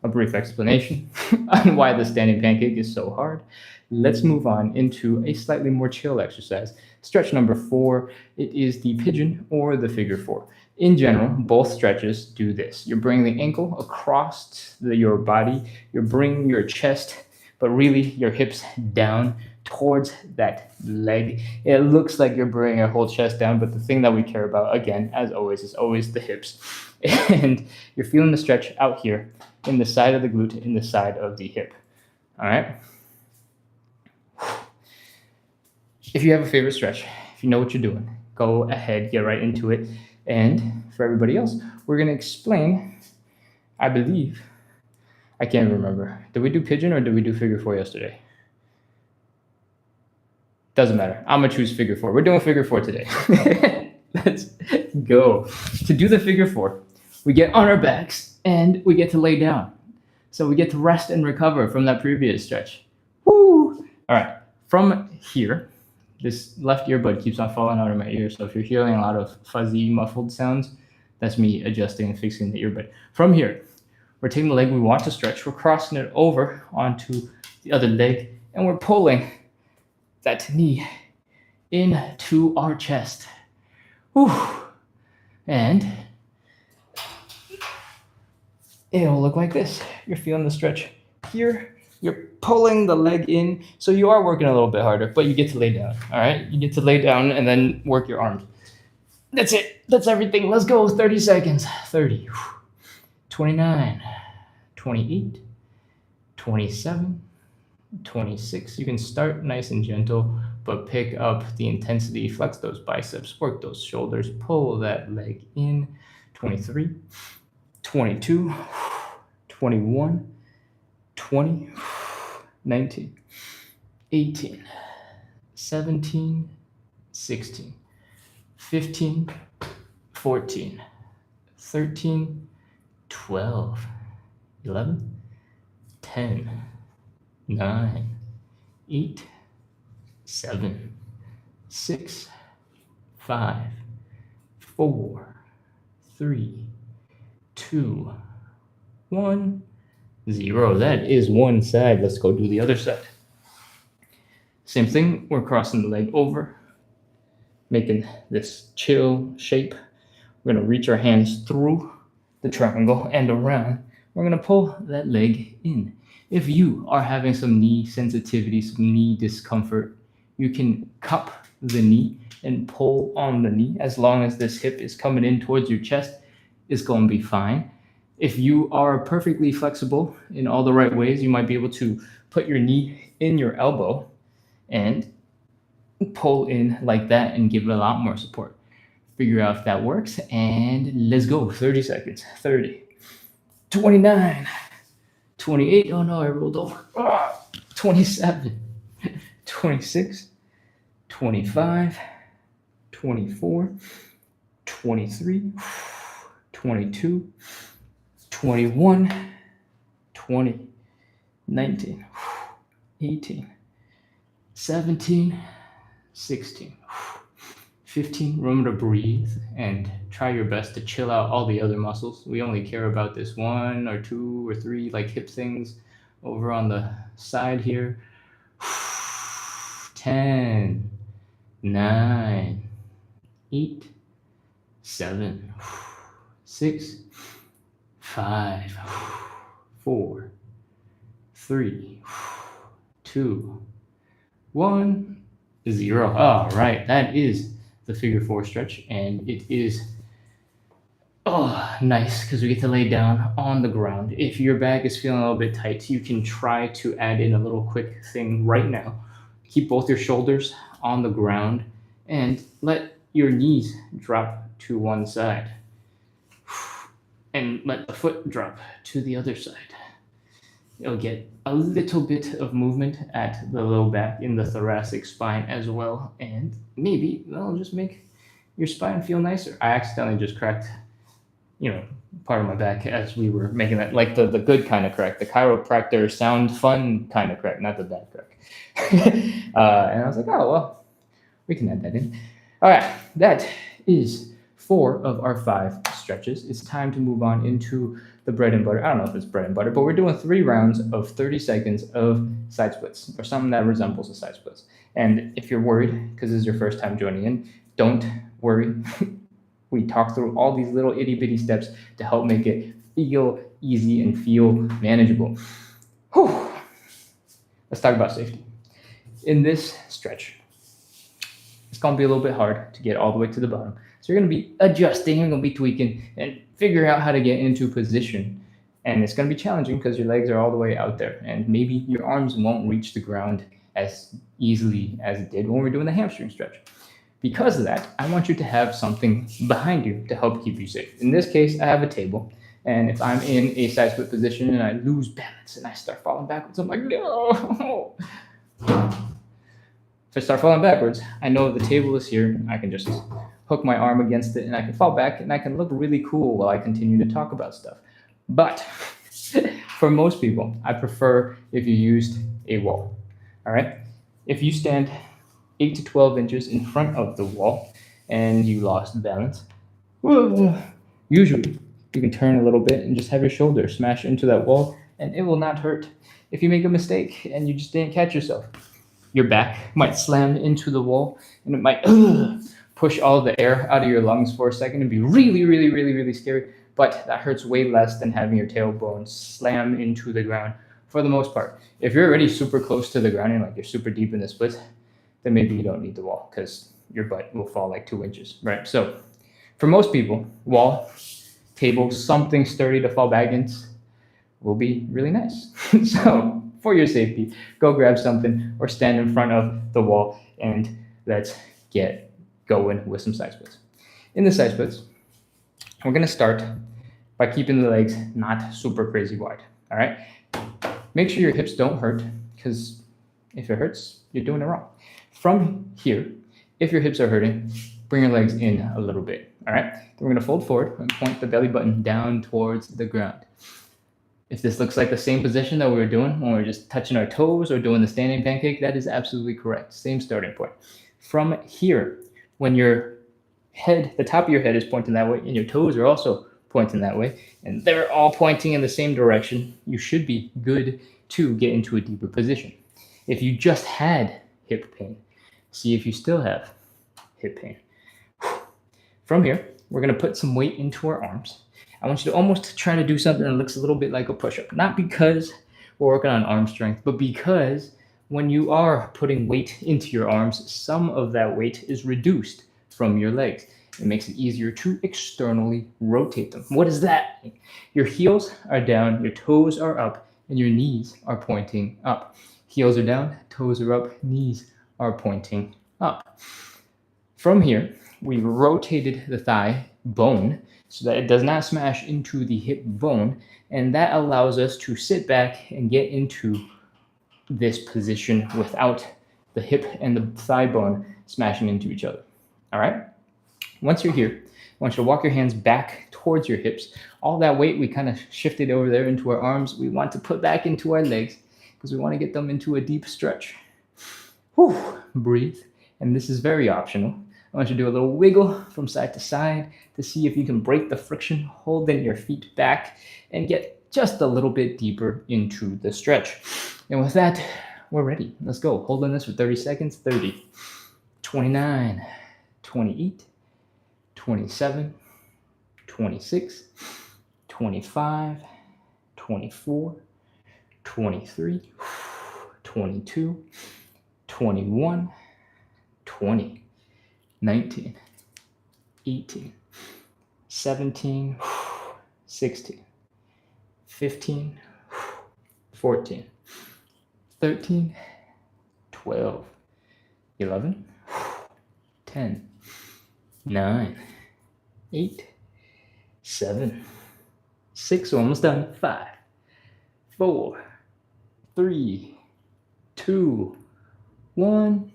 a brief explanation on why the standing pancake is so hard. Let's move on into a slightly more chill exercise. Stretch number 4, it is the pigeon or the figure 4. In general, both stretches do this. You're bringing the ankle across your body, you're bringing your chest, but really your hips down towards that leg. It looks like you're bringing your whole chest down, but the thing that we care about, again, as always, is always the hips. And you're feeling the stretch out here in the side of the glute, in the side of the hip. All right? If you have a favorite stretch, if you know what you're doing, go ahead, get right into it. And for everybody else, we're going to explain, I believe, I can't remember. Did we do pigeon or did we do figure 4 yesterday? Doesn't matter. I'm going to choose figure 4. We're doing figure 4 today. Let's go. To do the figure 4, we get on our backs and we get to lay down. So we get to rest and recover from that previous stretch. Woo! All right. From here, this left earbud keeps on falling out of my ear. So if you're hearing a lot of fuzzy, muffled sounds, that's me adjusting and fixing the earbud. From here, we're taking the leg we want to stretch. We're crossing it over onto the other leg, and we're pulling that knee into our chest. Whew. And it'll look like this. You're feeling the stretch here. You're pulling the leg in. So you are working a little bit harder, but you get to lay down. All right? You get to lay down and then work your arms. That's it. That's everything. Let's go. 30 seconds. 30. 29. 28. 27. 26. You can start nice and gentle, but pick up the intensity. Flex those biceps. Work those shoulders. Pull that leg in. 23. 22. 21. 20, 19, 18, 17, 16, 15, 14, 13, 12, 11, 10, 9, 8, 7, 6, 5, 4, 3, 2, 1. 0. That is one side. Let's go do the other side. Same thing. We're crossing the leg over, making this chill shape. We're going to reach our hands through the triangle and around. We're going to pull that leg in. If you are having some knee sensitivity, some knee discomfort, you can cup the knee and pull on the knee. As long as this hip is coming in towards your chest, it's going to be fine. If you are perfectly flexible in all the right ways, you might be able to put your knee in your elbow and pull in like that and give it a lot more support. Figure out if that works, and let's go. 30 seconds. 30. 29. 28. Oh no, I rolled over. 27. 26. 25. 24. 23. 22. 21, 20, 19, 18, 17, 16, 15. Remember to breathe and try your best to chill out all the other muscles. We only care about this 1 or 2 or 3 like hip things over on the side here. 10, 9, 8, 7, 6, 5, 4, 3, 2, 1, 0. All right, that is the figure 4 stretch, and it is nice because we get to lay down on the ground. If your back is feeling a little bit tight, you can try to add in a little quick thing right now. Keep both your shoulders on the ground and let your knees drop to one side, and let the foot drop to the other side. You'll get a little bit of movement at the low back in the thoracic spine as well, and maybe that'll just make your spine feel nicer. I accidentally just cracked, part of my back as we were making that, like the good kind of crack, the chiropractor sound fun kind of crack, not the bad crack. And I was like, oh, well, we can add that in. All right, that is 4 of our 5 stretches. It's time to move on into the bread and butter. I don't know if it's bread and butter, but we're doing 3 rounds of 30 seconds of side splits, or something that resembles a side splits. And if you're worried, because this is your first time joining in, don't worry. We talk through all these little itty bitty steps to help make it feel easy and feel manageable. Whew. Let's talk about safety. In this stretch, it's going to be a little bit hard to get all the way to the bottom. So you're going to be adjusting, you're going to be tweaking, and figuring out how to get into position. And it's going to be challenging because your legs are all the way out there, and maybe your arms won't reach the ground as easily as it did when we were doing the hamstring stretch. Because of that, I want you to have something behind you to help keep you safe. In this case, I have a table. And if I'm in a side split position and I lose balance and I start falling backwards, I'm like, no. If I start falling backwards, I know the table is here. I can just hook my arm against it and I can fall back and I can look really cool while I continue to talk about stuff. But for most people, I prefer if you used a wall. All right? If you stand 8 to 12 inches in front of the wall and you lost balance, usually you can turn a little bit and just have your shoulder smash into that wall and it will not hurt. If you make a mistake and you just didn't catch yourself, your back might slam into the wall and it might push all the air out of your lungs for a second and be really, really, really, really scary. But that hurts way less than having your tailbone slam into the ground for the most part. If you're already super close to the ground and like you're super deep in the splits, then maybe you don't need the wall because your butt will fall like 2 inches, right? So for most people, wall, table, something sturdy to fall back against will be really nice. So for your safety, go grab something or stand in front of the wall and let's get going with some side splits. In the side splits, we're gonna start by keeping the legs not super crazy wide, all right? Make sure your hips don't hurt because if it hurts, you're doing it wrong. From here, if your hips are hurting, bring your legs in a little bit, all right? Then we're gonna fold forward and point the belly button down towards the ground. If this looks like the same position that we were doing when we were just touching our toes or doing the standing pancake, that is absolutely correct. Same starting point. From here, when your head, the top of your head is pointing that way and your toes are also pointing that way, and they're all pointing in the same direction, you should be good to get into a deeper position. If you just had hip pain, see if you still have hip pain. From here, we're going to put some weight into our arms. I want you to almost try to do something that looks a little bit like a push-up. Not because we're working on arm strength, but because when you are putting weight into your arms, some of that weight is reduced from your legs. It makes it easier to externally rotate them. What does that mean? Your heels are down, your toes are up, and your knees are pointing up. Heels are down, toes are up, knees are pointing up. From here, we rotated the thigh bone so that it does not smash into the hip bone, and that allows us to sit back and get into this position without the hip and the thigh bone smashing into each other. All right? Once you're here, want you to walk your hands back towards your hips. All that weight we kind of shifted over there into our arms, we want to put back into our legs because we want to get them into a deep stretch. Whew, breathe. And this is very optional. I want you to do a little wiggle from side to side to see if you can break the friction, holding your feet back and get just a little bit deeper into the stretch. And with that, we're ready. Let's go. Holding this for 30 seconds. 30, 29, 28, 27, 26, 25, 24, 23, 22, 21, 20, 19, 18, 17, 16, 15, 14, 13, 12, 11, 10, 9, 8, 7, 6, almost done, 5, 4, 3, 2, 1,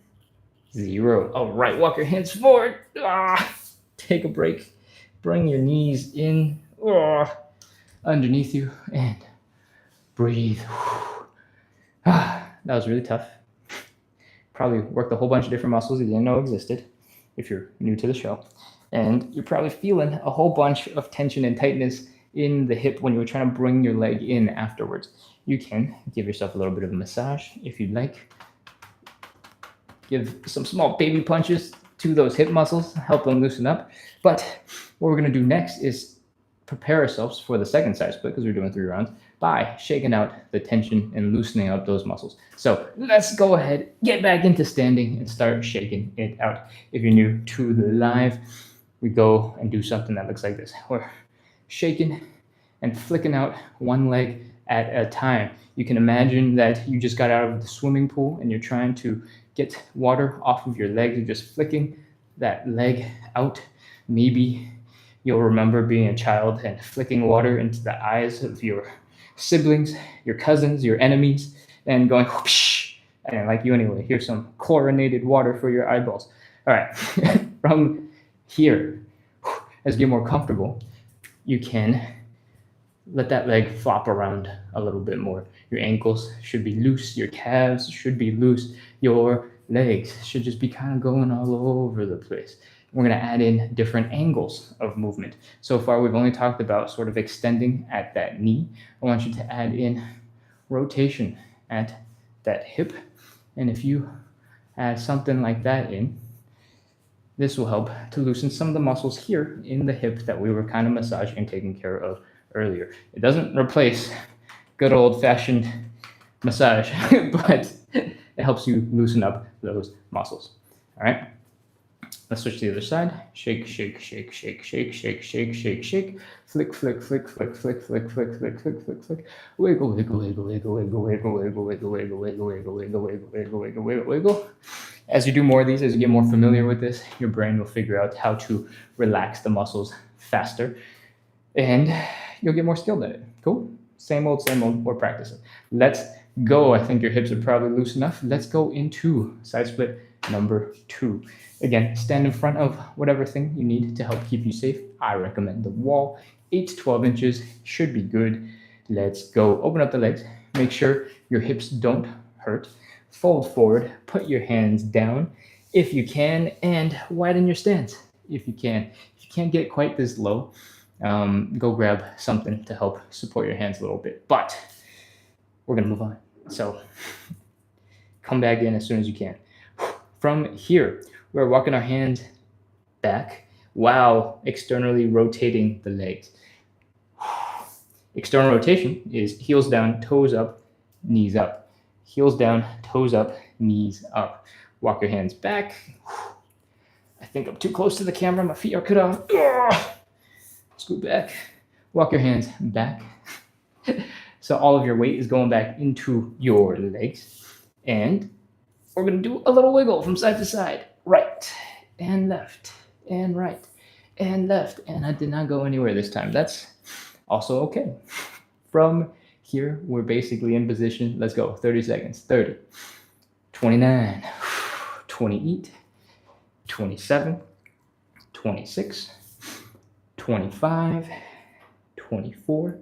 0. All right, walk your hands forward. Take a break. Bring your knees in underneath you and breathe. That was really tough. Probably worked a whole bunch of different muscles you didn't know existed if you're new to the show. And you're probably feeling a whole bunch of tension and tightness in the hip when you were trying to bring your leg in afterwards. You can give yourself a little bit of a massage if you'd like. Give some small baby punches to those hip muscles, help them loosen up. But what we're going to do next is prepare ourselves for the second side split, because we're doing 3 rounds, by shaking out the tension and loosening up those muscles. So let's go ahead, get back into standing and start shaking it out. If you're new to the live, we go and do something that looks like this. We're shaking and flicking out one leg at a time. You can imagine that you just got out of the swimming pool and you're trying to get water off of your leg. You're just flicking that leg out. Maybe you'll remember being a child and flicking water into the eyes of your siblings, your cousins, your enemies, and going whoosh. I didn't like you anyway. Here's some chlorinated water for your eyeballs. All right, from here, as you get more comfortable, you can let that leg flop around a little bit more. Your ankles should be loose. Your calves should be loose. Your legs should just be kind of going all over the place. We're going to add in different angles of movement. So far, we've only talked about sort of extending at that knee. I want you to add in rotation at that hip. And if you add something like that in, this will help to loosen some of the muscles here in the hip that we were kind of massaging and taking care of earlier. It doesn't replace good old-fashioned massage, but it helps you loosen up those muscles. All right, let's switch to the other side. Shake, shake, shake, shake, shake, shake, shake, shake, shake. Flick, flick, flick, flick, flick, flick, flick, flick, flick, flick, flick. Wiggle, wiggle, wiggle, wiggle, wiggle, wiggle, wiggle, wiggle, wiggle, wiggle, wiggle, wiggle, wiggle, wiggle, wiggle, wiggle, wiggle. As you do more of these, as you get more familiar with this, your brain will figure out how to relax the muscles faster, and you'll get more skilled at it. Cool? Same old, we're practicing. Let's go. I think your hips are probably loose enough. Let's go into side split number 2. Again, stand in front of whatever thing you need to help keep you safe. I recommend the wall. 8 to 12 inches should be good. Let's go. Open up the legs. Make sure your hips don't hurt. Fold forward. Put your hands down if you can, and widen your stance if you can. If you can't get quite this low, go grab something to help support your hands a little bit. But we're going to move on. So come back in as soon as you can. From here, we're walking our hands back while externally rotating the legs. External rotation is heels down, toes up, knees up. Heels down, toes up, knees up. Walk your hands back. I think I'm too close to the camera. My feet are cut off. Scoot back. Walk your hands back. So all of your weight is going back into your legs. And we're going to do a little wiggle from side to side. Right and left and right and left. And I did not go anywhere this time. That's also okay. From here, we're basically in position. Let's go. 30 seconds. 30, 29, 28, 27, 26, 25, 24,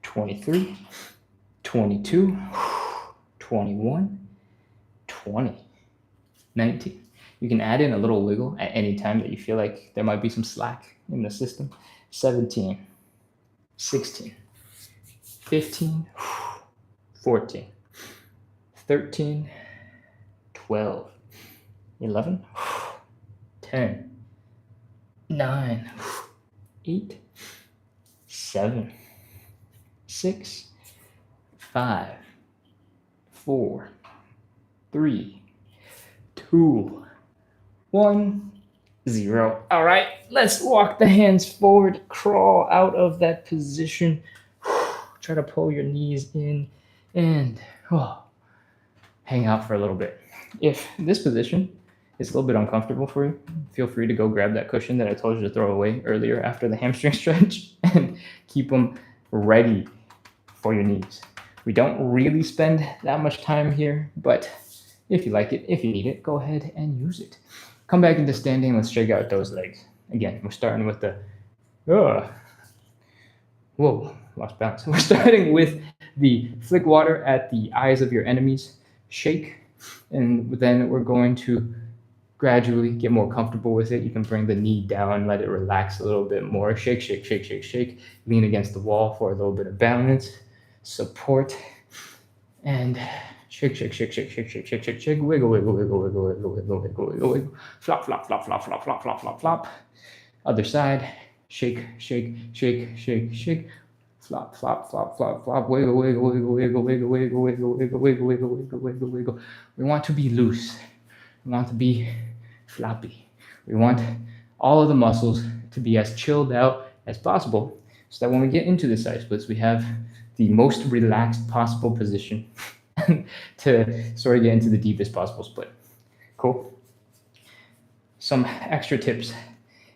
23, 22, 21, 20, 19. You can add in a little wiggle at any time that you feel like there might be some slack in the system. 17, 16, 15, 14, 13, 12, 11, 10, 9, 8, 7, 6, 5, 4, 3, 2, 1, 0. All right, let's walk the hands forward, crawl out of that position. Try to pull your knees in and hang out for a little bit. If this position is a little bit uncomfortable for you, feel free to go grab that cushion that I told you to throw away earlier after the hamstring stretch and keep them ready for your knees. We don't really spend that much time here, but if you like it, if you need it, go ahead and use it. Come back into standing. Let's shake out those legs. Again, we're starting with the, whoa, lost balance. We're starting with the flick water at the eyes of your enemies, shake, and then we're going to gradually get more comfortable with it. You can bring the knee down, let it relax a little bit more. Shake, shake, shake, shake, shake. Lean against the wall for a little bit of balance, support, and shake, shake, shake, shake, shake, shake, shake, shake, shake. Wiggle, wiggle, wiggle, wiggle, wiggle, wiggle, wiggle, wiggle, wiggle. Flop, flop, flop, flop, flop, flop, flop, flop, flop. Other side. Shake, shake, shake, shake, shake. Flop, flop, flop, flop, flop. Wiggle, wiggle, wiggle, wiggle, wiggle, wiggle, wiggle, wiggle, wiggle, wiggle, wiggle, wiggle, wiggle. We want to be loose. We want to be floppy. We want all of the muscles to be as chilled out as possible so that when we get into the side splits, we have the most relaxed possible position to sort of get into the deepest possible split. Cool. Some extra tips.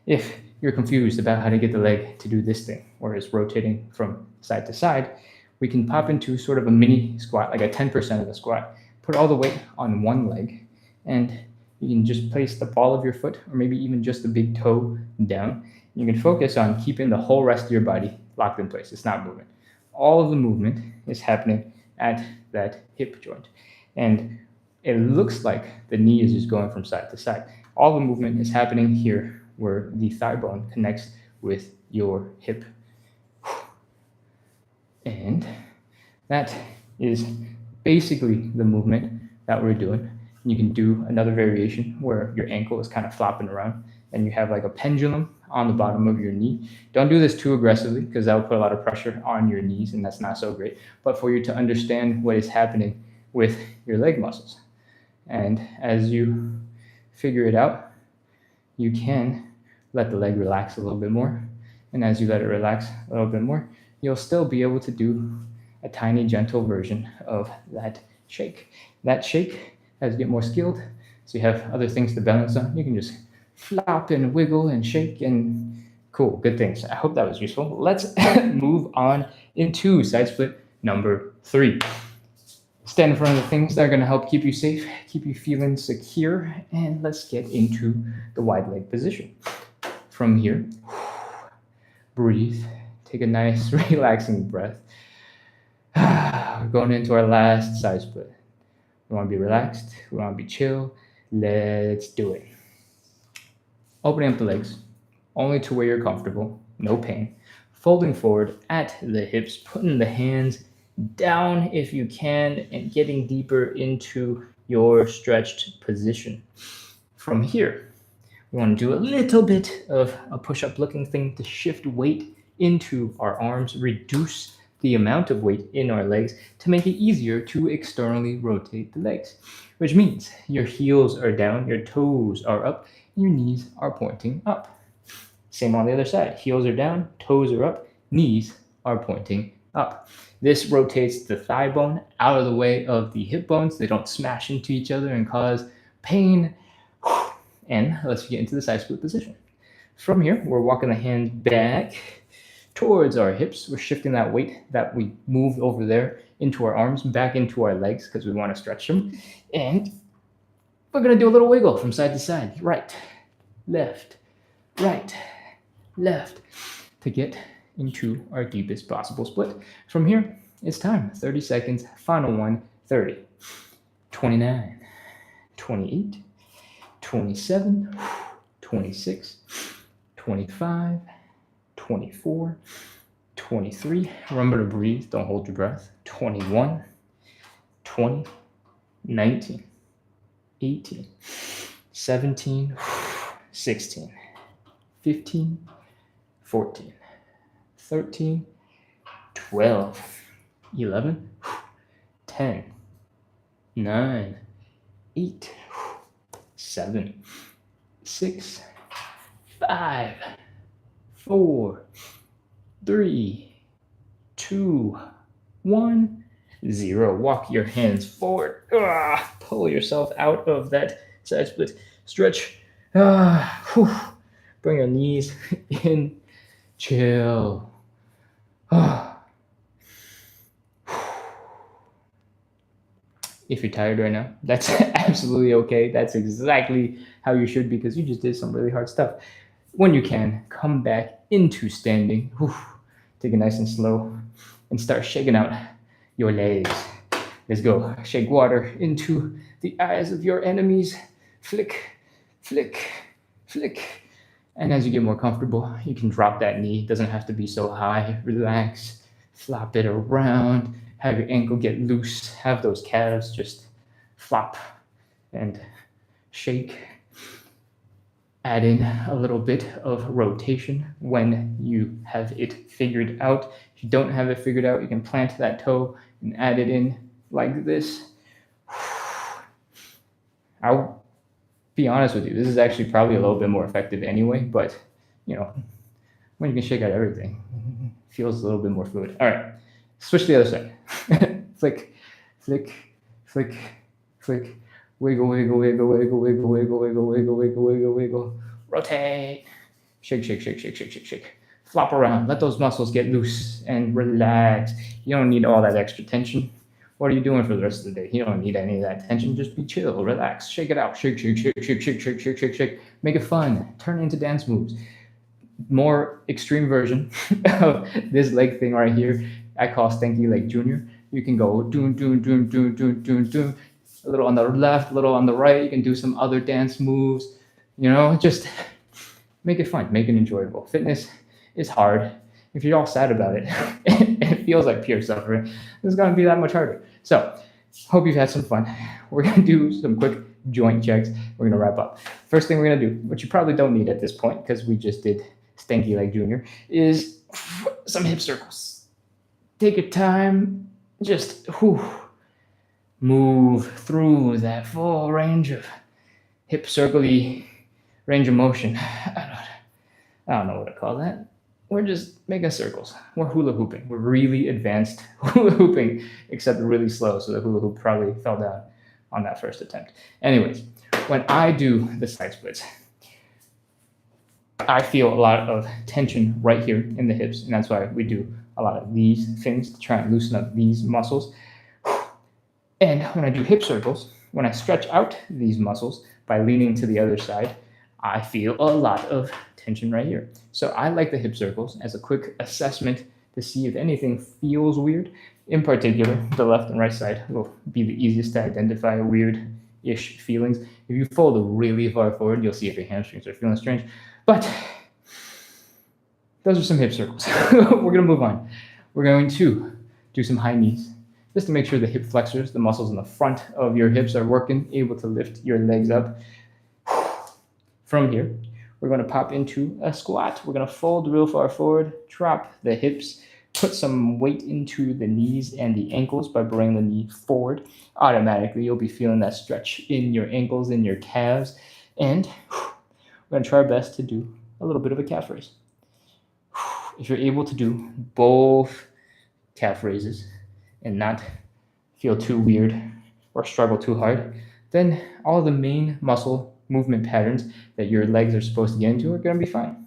If you're confused about how to get the leg to do this thing, where it's rotating from side to side, we can pop into sort of a mini squat, like a 10% of the squat. Put all the weight on one leg, and you can just place the ball of your foot, or maybe even just the big toe down. You can focus on keeping the whole rest of your body locked in place. It's not moving. All of the movement is happening at that hip joint. And it looks like the knee is just going from side to side. All the movement is happening here where the thigh bone connects with your hip. And that is basically the movement that we're doing. You can do another variation where your ankle is kind of flopping around and you have like a pendulum on the bottom of your knee. Don't do this too aggressively because that will put a lot of pressure on your knees and that's not so great. But for you to understand what is happening with your leg muscles. And as you figure it out, you can let the leg relax a little bit more. And as you let it relax a little bit more, you'll still be able to do a tiny, gentle version of that shake. That shake, as you get more skilled, so you have other things to balance on, you can just flop and wiggle and shake and cool, good things. I hope that was useful. Let's move on into side split number 3. Stand in front of the things that are going to help keep you safe, keep you feeling secure, and let's get into the wide leg position. From here, breathe, take a nice relaxing breath. We're going into our last side split. We want to be relaxed, we want to be chill. Let's do it. Opening up the legs, only to where you're comfortable, no pain. Folding forward at the hips, putting the hands down if you can, and getting deeper into your stretched position. From here, we want to do a little bit of a push-up looking thing to shift weight into our arms, reduce the amount of weight in our legs to make it easier to externally rotate the legs, which means your heels are down, your toes are up, and your knees are pointing up. Same on the other side. Heels are down, toes are up, knees are pointing up. This rotates the thigh bone out of the way of the hip bones. They don't smash into each other and cause pain. And let's get into the side split position. From here, we're walking the hands back towards our hips. We're shifting that weight that we moved over there into our arms, back into our legs because we want to stretch them. And we're going to do a little wiggle from side to side. Right, left, left to get into our deepest possible split. From here, it's time. 30 seconds, final one, 30, 29, 28, 27, 26, 25, 24, 23. Remember to breathe, don't hold your breath. 21, 20, 19, 18, 17, 16, 15, 14, 13, 12, 11, 10, 9, 8, 7, 6, 5, 4, 3, 2, 1, 0. Walk your hands forward. Pull yourself out of that side split. Stretch. Bring your knees in. Chill. If you're tired right now, that's absolutely okay. That's exactly how you should be, because you just did some really hard stuff. When you can, come back into standing. Take it nice and slow and start shaking out your legs. Let's go. Shake water into the eyes of your enemies. Flick, flick, flick. And as you get more comfortable, you can drop that knee. It doesn't have to be so high. Relax, flop it around, have your ankle get loose, have those calves just flop and shake. Add in a little bit of rotation when you have it figured out. If you don't have it figured out, you can plant that toe and add it in like this. I'll be honest with you, this is actually probably a little bit more effective anyway, but when you can shake out everything, it feels a little bit more fluid. All right, switch to the other side. Flick, flick, flick, flick. Wiggle, wiggle, wiggle, wiggle, wiggle, wiggle, wiggle, wiggle, wiggle, wiggle, wiggle. Rotate. Shake, shake, shake, shake, shake, shake, shake. Flop around. Let those muscles get loose and relax. You don't need all that extra tension. What are you doing for the rest of the day? You don't need any of that tension. Just be chill, relax, shake it out. Shake, shake, shake, shake, shake, shake, shake, shake, shake. Make it fun. Turn it into dance moves. More extreme version of this leg thing right here, I call Stanky Leg Junior. You can go doon, doon, doon, doon, doon, doon, doon. A little on the left, a little on the right. You can do some other dance moves. Just make it fun, make it enjoyable. Fitness is hard. If you're all sad about it, it feels like pure suffering. It's going to be that much harder. So, hope you've had some fun. We're going to do some quick joint checks. We're going to wrap up. First thing we're going to do, which you probably don't need at this point because we just did Stanky Leg Junior, is some hip circles. Take your time. Just move through that full range of hip circle-y range of motion. I don't know what to call that. We're just making circles. We're hula hooping. We're really advanced hula hooping, except really slow, so the hula hoop probably fell down on that first attempt. Anyways, when I do the side splits, I feel a lot of tension right here in the hips, and that's why we do a lot of these things to try and loosen up these muscles. And when I do hip circles, when I stretch out these muscles by leaning to the other side, I feel a lot of tension right here. So I like the hip circles as a quick assessment to see if anything feels weird. In particular, the left and right side will be the easiest to identify weird-ish feelings. If you fold really far forward, you'll see if your hamstrings are feeling strange. But those are some hip circles. We're going to move on. We're going to do some high knees, just to make sure the hip flexors, the muscles in the front of your hips are working, able to lift your legs up. From here, we're going to pop into a squat. We're going to fold real far forward, drop the hips, put some weight into the knees and the ankles by bringing the knee forward. Automatically, you'll be feeling that stretch in your ankles and your calves. And we're going to try our best to do a little bit of a calf raise. If you're able to do both calf raises and not feel too weird or struggle too hard, then all the main muscle movement patterns that your legs are supposed to get into are going to be fine.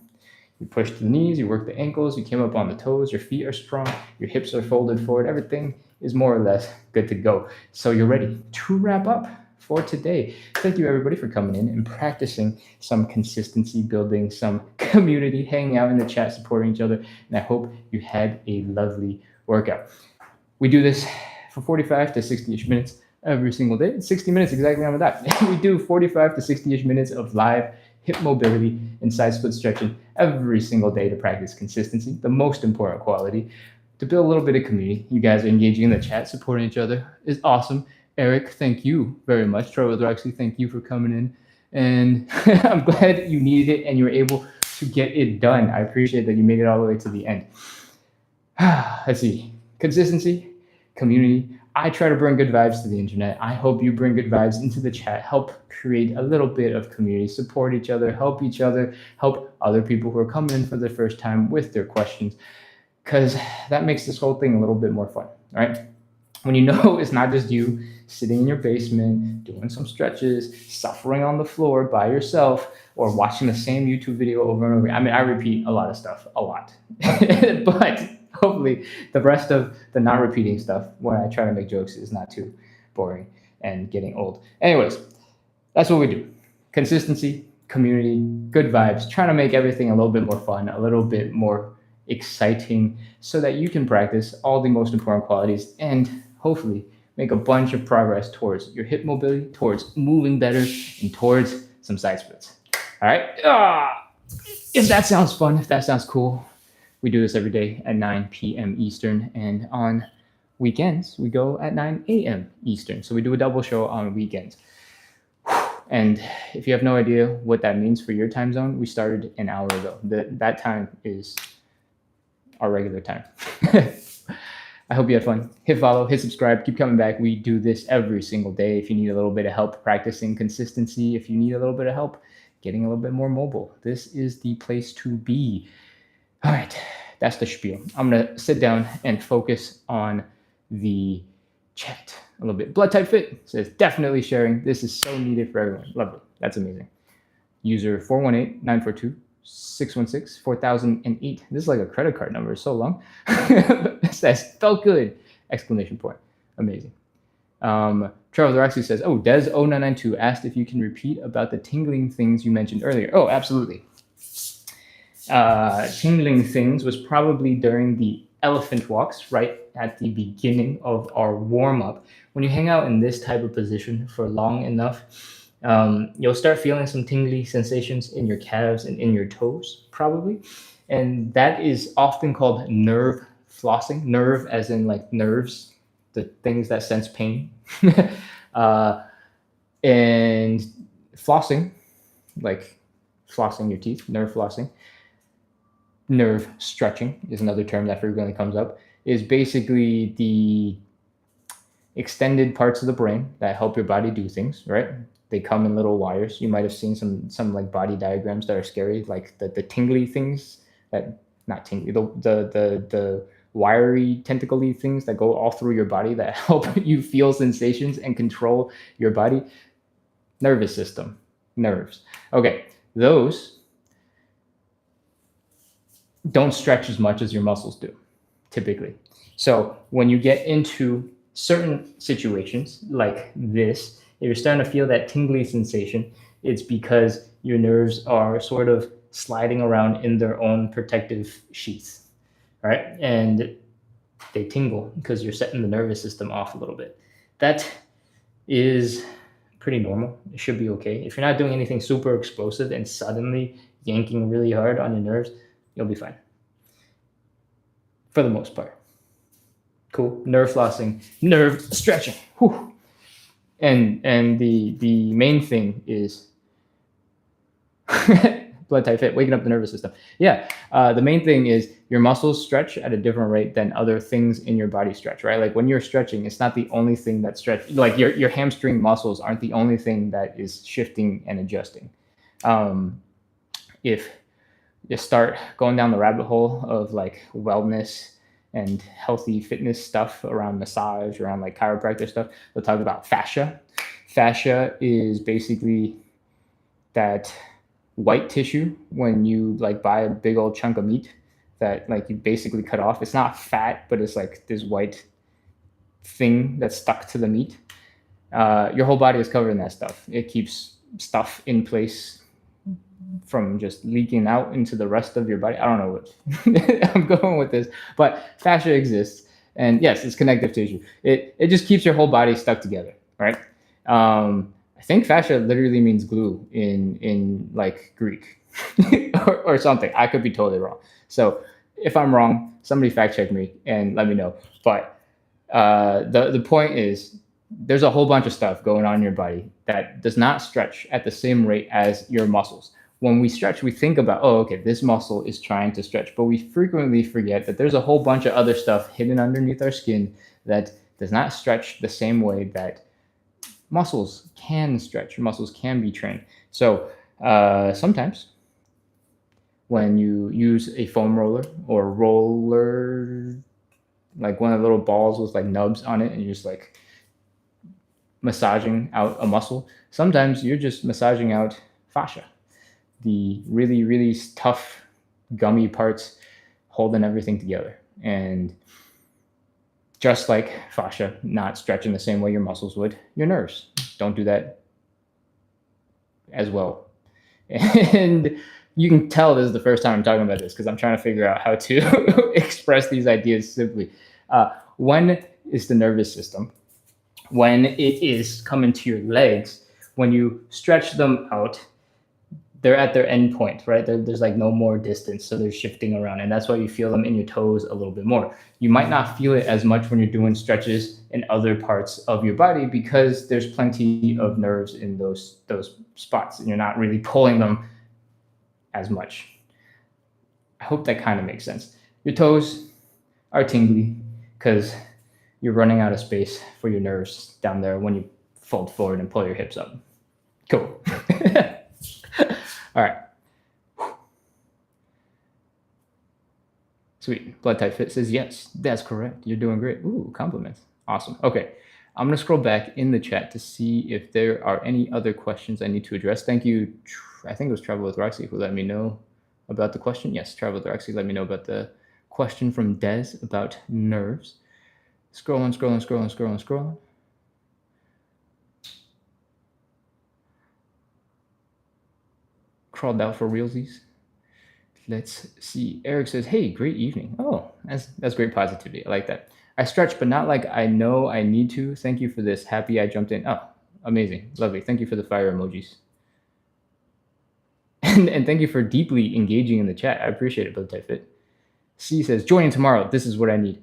You push the knees, you work the ankles, you came up on the toes, your feet are strong, your hips are folded forward, everything is more or less good to go. So you're ready to wrap up for today. Thank you, everybody, for coming in and practicing some consistency, building some community, hanging out in the chat, supporting each other. And I hope you had a lovely workout. We do this for 45 to 60-ish minutes every single day. 60 minutes exactly on the dot. We do 45 to 60-ish minutes of live hip mobility and side split stretching every single day to practice consistency, the most important quality, to build a little bit of community. You guys are engaging in the chat, supporting each other is awesome. Eric, thank you very much. Trevor Drexley, thank you for coming in. And I'm glad you needed it and you were able to get it done. I appreciate that you made it all the way to the end. Let's see. Consistency, community. I try to bring good vibes to the internet. I hope you bring good vibes into the chat. Help create a little bit of community, support each other, help other people who are coming in for the first time with their questions, because that makes this whole thing a little bit more fun, right? When you know it's not just you sitting in your basement, doing some stretches, suffering on the floor by yourself, or watching the same YouTube video over and over. I mean, I repeat a lot of stuff, a lot. But hopefully the rest of the not repeating stuff, when I try to make jokes, is not too boring and getting old. Anyways, that's what we do. Consistency, community, good vibes, trying to make everything a little bit more fun, a little bit more exciting, so that you can practice all the most important qualities and hopefully make a bunch of progress towards your hip mobility, towards moving better, and towards some side splits. All right? If that sounds fun, if that sounds cool, we do this every day at 9 p.m. Eastern, and on weekends, we go at 9 a.m. Eastern. So we do a double show on weekends. And if you have no idea what that means for your time zone, we started an hour ago. That time is our regular time. I hope you had fun. Hit follow, hit subscribe, keep coming back. We do this every single day. If you need a little bit of help practicing consistency, if you need a little bit of help getting a little bit more mobile, this is the place to be. All right, that's the spiel. I'm gonna sit down and focus on the chat a little bit. Blood Type Fit says, definitely sharing. This is so needed for everyone. Lovely, that's amazing. User 418-942-616-4008. This is like a credit card number, it's so long. It says, felt good, exclamation point. Amazing. Trevor actually says, oh, Des0992 asked if you can repeat about the tingling things you mentioned earlier. Oh, absolutely. Tingling things was probably during the elephant walks, right at the beginning of our warm-up. When you hang out in this type of position for long enough, you'll start feeling some tingly sensations in your calves and in your toes, probably. And that is often called nerve flossing. Nerve as in like nerves, the things that sense pain. And flossing, like flossing your teeth, nerve flossing. Nerve stretching is another term that frequently comes up, is basically the extended parts of the brain that help your body do things, right? They come in little wires. You might have seen some like body diagrams that are scary, like the tingly things that, not tingly, the wiry tentacle-y things that go all through your body that help you feel sensations and control your body. Nervous system, nerves. Okay, those don't stretch as much as your muscles do, typically. So when you get into certain situations like this, if you're starting to feel that tingly sensation, it's because your nerves are sort of sliding around in their own protective sheaths, right? And they tingle because you're setting the nervous system off a little bit. That is pretty normal. It should be okay. If you're not doing anything super explosive and suddenly yanking really hard on your nerves, you'll be fine. For the most part. Cool. Nerve flossing, nerve stretching. Whew. And the main thing is Blood Type Fit, waking up the nervous system. Yeah. The main thing is your muscles stretch at a different rate than other things in your body stretch, right? Like when you're stretching, it's not the only thing that stretch. Like your hamstring muscles aren't the only thing that is shifting and adjusting. If you start going down the rabbit hole of like wellness and healthy fitness stuff around massage, around like chiropractor stuff, they'll talk about fascia. Fascia is basically that white tissue when you like buy a big old chunk of meat that like you basically cut off. It's not fat, but it's like this white thing that's stuck to the meat. Your whole body is covered in that stuff. It keeps stuff in place from just leaking out into the rest of your body. I don't know what I'm going with this, but fascia exists, and yes, it's connective tissue. It just keeps your whole body stuck together, right? I think fascia literally means glue in like Greek or something. I could be totally wrong. So if I'm wrong, somebody fact check me and let me know. But the point is, there's a whole bunch of stuff going on in your body that does not stretch at the same rate as your muscles. When we stretch, we think about, oh, okay, this muscle is trying to stretch, but we frequently forget that there's a whole bunch of other stuff hidden underneath our skin that does not stretch the same way that muscles can stretch. Muscles can be trained. So sometimes when you use a foam roller or roller, like one of the little balls with like nubs on it, and you're just like massaging out a muscle, sometimes you're just massaging out fascia, the really, really tough, gummy parts holding everything together. And just like fascia not stretching the same way your muscles would, your nerves don't do that as well. And you can tell this is the first time I'm talking about this because I'm trying to figure out how to express these ideas simply. One is the nervous system. When it is coming to your legs, when you stretch them out, they're at their end point, right? There's like no more distance, so they're shifting around, and that's why you feel them in your toes a little bit more. You might not feel it as much when you're doing stretches in other parts of your body because there's plenty of nerves in those spots, and you're not really pulling them as much. I hope that kind of makes sense. Your toes are tingly because you're running out of space for your nerves down there when you fold forward and pull your hips up. Cool. All right. Sweet. Blood type fit says yes. That's correct. You're doing great. Ooh, compliments. Awesome. Okay. I'm going to scroll back in the chat to see if there are any other questions I need to address. Thank you. I think it was Travel with Roxy who let me know about the question. Yes, Travel with Roxy let me know about the question from Des about nerves. Scrolling. Crawled out for realsies. Let's see. Eric says, hey, great evening. Oh, that's great positivity. I like that. I stretch, but not like I know I need to. Thank you for this. Happy I jumped in. Oh, amazing. Lovely. Thank you for the fire emojis. And thank you for deeply engaging in the chat. I appreciate it, Blood Type Fit. C says, joining tomorrow. This is what I need.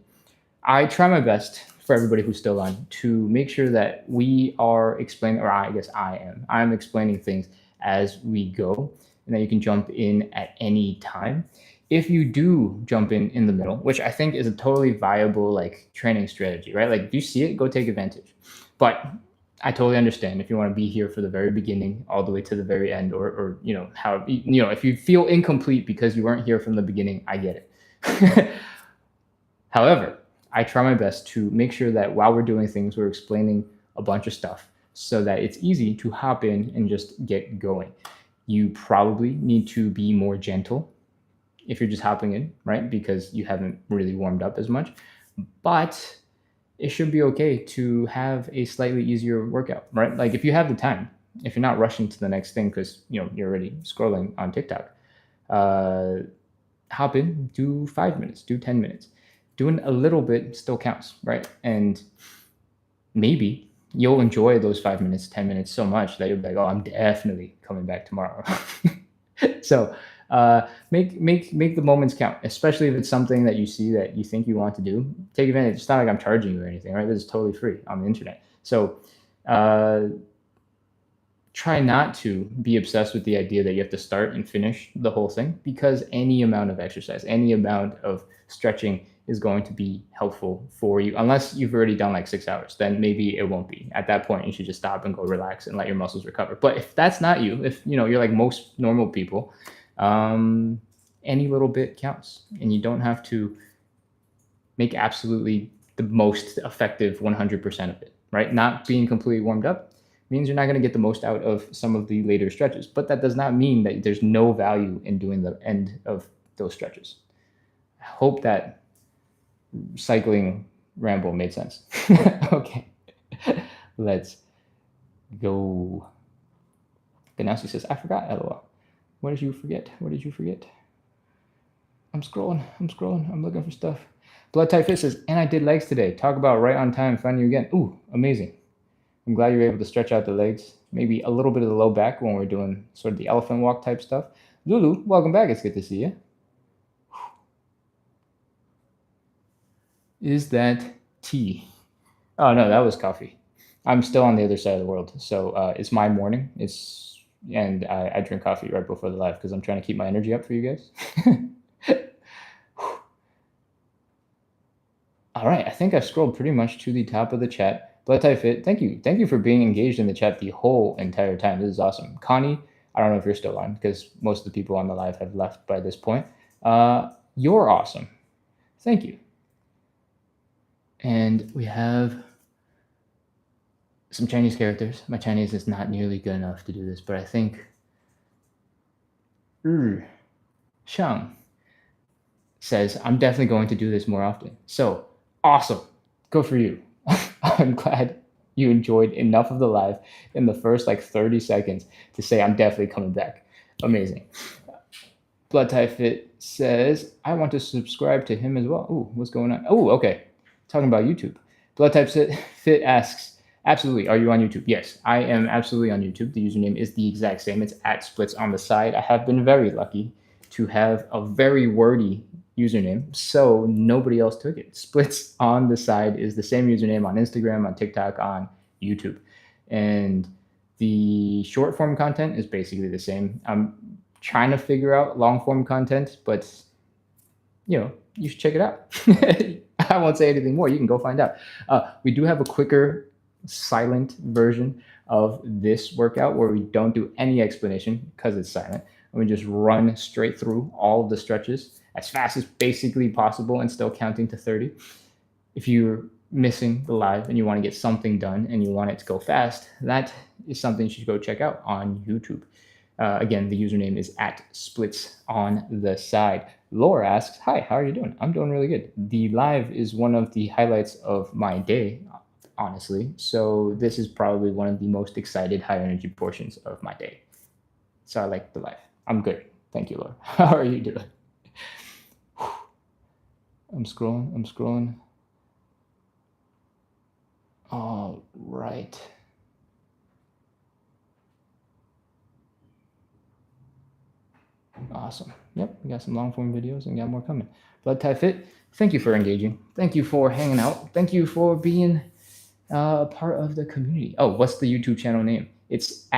I try my best for everybody who's still on to make sure that we are explaining, or I guess I'm explaining things as we go, and that you can jump in at any time. If you do jump in the middle, which I think is a totally viable like training strategy, right? Like if you see it, go take advantage. But I totally understand if you want to be here for the very beginning all the way to the very end, or how if you feel incomplete because you weren't here from the beginning, I get it. However, I try my best to make sure that while we're doing things, we're explaining a bunch of stuff so that it's easy to hop in and just get going. You probably need to be more gentle if you're just hopping in, right? Because you haven't really warmed up as much. But it should be okay to have a slightly easier workout, right? Like if you have the time, if you're not rushing to the next thing because you're already scrolling on TikTok, hop in, do 5 minutes, do 10 minutes. Doing a little bit still counts, right? And maybe you'll enjoy those 5 minutes, 10 minutes so much that you'll be like, oh, I'm definitely coming back tomorrow. So make the moments count, especially if it's something that you see that you think you want to do. Take advantage. It's not like I'm charging you or anything, right? This is totally free on the internet. So try not to be obsessed with the idea that you have to start and finish the whole thing, because any amount of exercise, any amount of stretching is going to be helpful for you, unless you've already done like 6 hours. Then maybe it won't be. At that point, you should just stop and go relax and let your muscles recover. But if that's not you, if you're like most normal people, any little bit counts, and you don't have to make absolutely the most effective 100% of it, right? Not being completely warmed up means you're not going to get the most out of some of the later stretches, but that does not mean that there's no value in doing the end of those stretches. I hope that cycling ramble made sense. Okay, let's Go. Ganassi says, I forgot, LOL. What did you forget? What did you forget? I'm scrolling. I'm looking for stuff. Blood Type Fit says, and I did legs today. Talk about right on time, finding you again. Ooh, amazing. I'm glad you were able to stretch out the legs. Maybe a little bit of the low back when we're doing sort of the elephant walk type stuff. Lulu, welcome back. It's good to see you. Is that tea? Oh, no, that was coffee. I'm still on the other side of the world. So it's my morning. And I drink coffee right before the live because I'm trying to keep my energy up for you guys. All right, I think I've scrolled pretty much to the top of the chat. Blood Type Fit, thank you for being engaged in the chat the whole entire time. This is awesome. Connie, I don't know if you're still on because most of the people on the live have left by this point. You're awesome. Thank you. And we have some Chinese characters. My Chinese is not nearly good enough to do this, but I think Shang says, I'm definitely going to do this more often. So awesome. Good for you. I'm glad you enjoyed enough of the live in the first like 30 seconds to say I'm definitely coming back. Amazing. Blood Type Fit says, I want to subscribe to him as well. Ooh, what's going on? Oh, okay. Talking about YouTube. Blood Type Fit asks, absolutely, are you on YouTube? Yes, I am absolutely on YouTube. The username is the exact same. It's @splits on the side. I have been very lucky to have a very wordy username, so nobody else took it. Splits on the side is the same username on Instagram, on TikTok, on YouTube. And the short form content is basically the same. I'm trying to figure out long form content, but you should check it out. I won't say anything more. You can go find out. We do have a quicker silent version of this workout where we don't do any explanation because it's silent. And we just run straight through all of the stretches as fast as basically possible and still counting to 30. If you're missing the live and you want to get something done and you want it to go fast, that is something you should go check out on YouTube. Again, the username is @splits on the side. Laura asks, hi, how are you doing? I'm doing really good. The live is one of the highlights of my day, honestly. So this is probably one of the most excited high energy portions of my day. So I like the live. I'm good. Thank you, Laura. How are you doing? I'm scrolling. All right. Awesome. Yep, we got some long form videos and got more coming. Blood Type Fit, thank you for engaging. Thank you for hanging out. Thank you for being a part of the community. Oh, what's the YouTube channel name? It's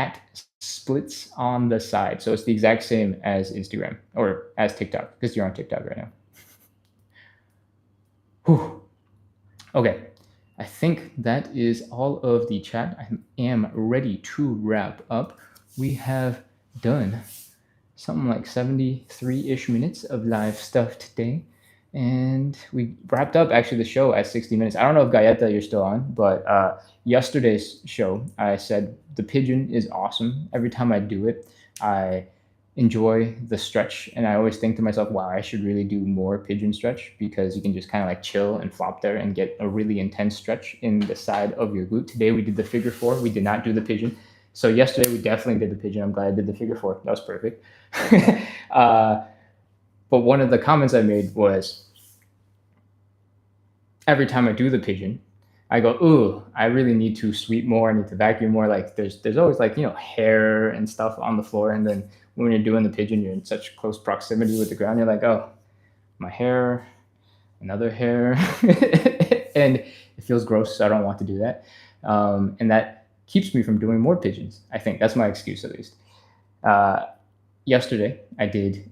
@splits on the side. So it's the exact same as Instagram or as TikTok because you're on TikTok right now. Whew. Okay, I think that is all of the chat. I am ready to wrap up. We have done something like 73-ish minutes of live stuff today. And we wrapped up actually the show at 60 minutes. I don't know if Galleta, you're still on, but yesterday's show, I said the pigeon is awesome. Every time I do it, I enjoy the stretch. And I always think to myself, wow, I should really do more pigeon stretch because you can just kind of like chill and flop there and get a really intense stretch in the side of your glute. Today we did the figure 4. We did not do the pigeon. So yesterday we definitely did the pigeon. I'm glad I did the figure 4. That was perfect. But one of the comments I made was, every time I do the pigeon, I go, ooh, I really need to sweep more. I need to vacuum more. Like there's always like, hair and stuff on the floor. And then when you're doing the pigeon, you're in such close proximity with the ground. You're like, oh, my hair, another hair. And it feels gross. So I don't want to do that. And that keeps me from doing more pigeons. I think that's my excuse, at least. Yesterday I did,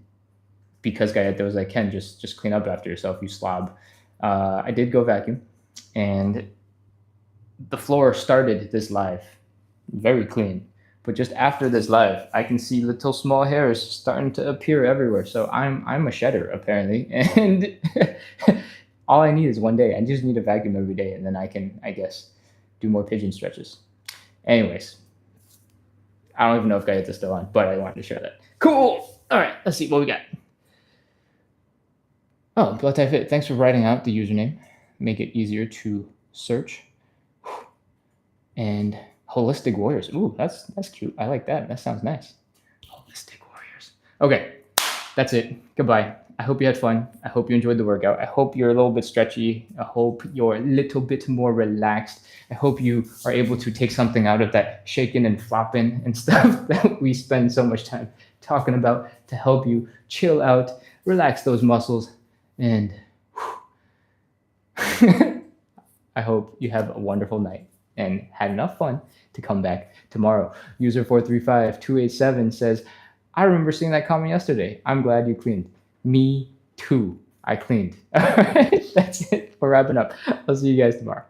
because Galleta was like, Ken, just clean up after yourself, you slob. I did go vacuum, and the floor started this live very clean. But just after this live, I can see little small hairs starting to appear everywhere. So I'm a shedder, apparently. And all I need is one day. I just need to vacuum every day, and then I can, I guess, do more pigeon stretches. Anyways, I don't even know if Galleta's still on, but I wanted to share that. Cool. All right, let's see what we got. Oh, Blood Type Fit, thanks for writing out the username. Make it easier to search. And Holistic warriors. Ooh, that's cute. I like that. That sounds nice. Holistic warriors. Okay, that's it. Goodbye. I hope you had fun. I hope you enjoyed the workout. I hope you're a little bit stretchy. I hope you're a little bit more relaxed. I hope you are able to take something out of that shaking and flopping and stuff that we spend so much time talking about to help you chill out, relax those muscles, and I hope you have a wonderful night and had enough fun to come back tomorrow. User 435287 says, I remember seeing that comment yesterday. I'm glad you cleaned. Me too. I cleaned. All right, that's it. We're wrapping up. I'll see you guys tomorrow.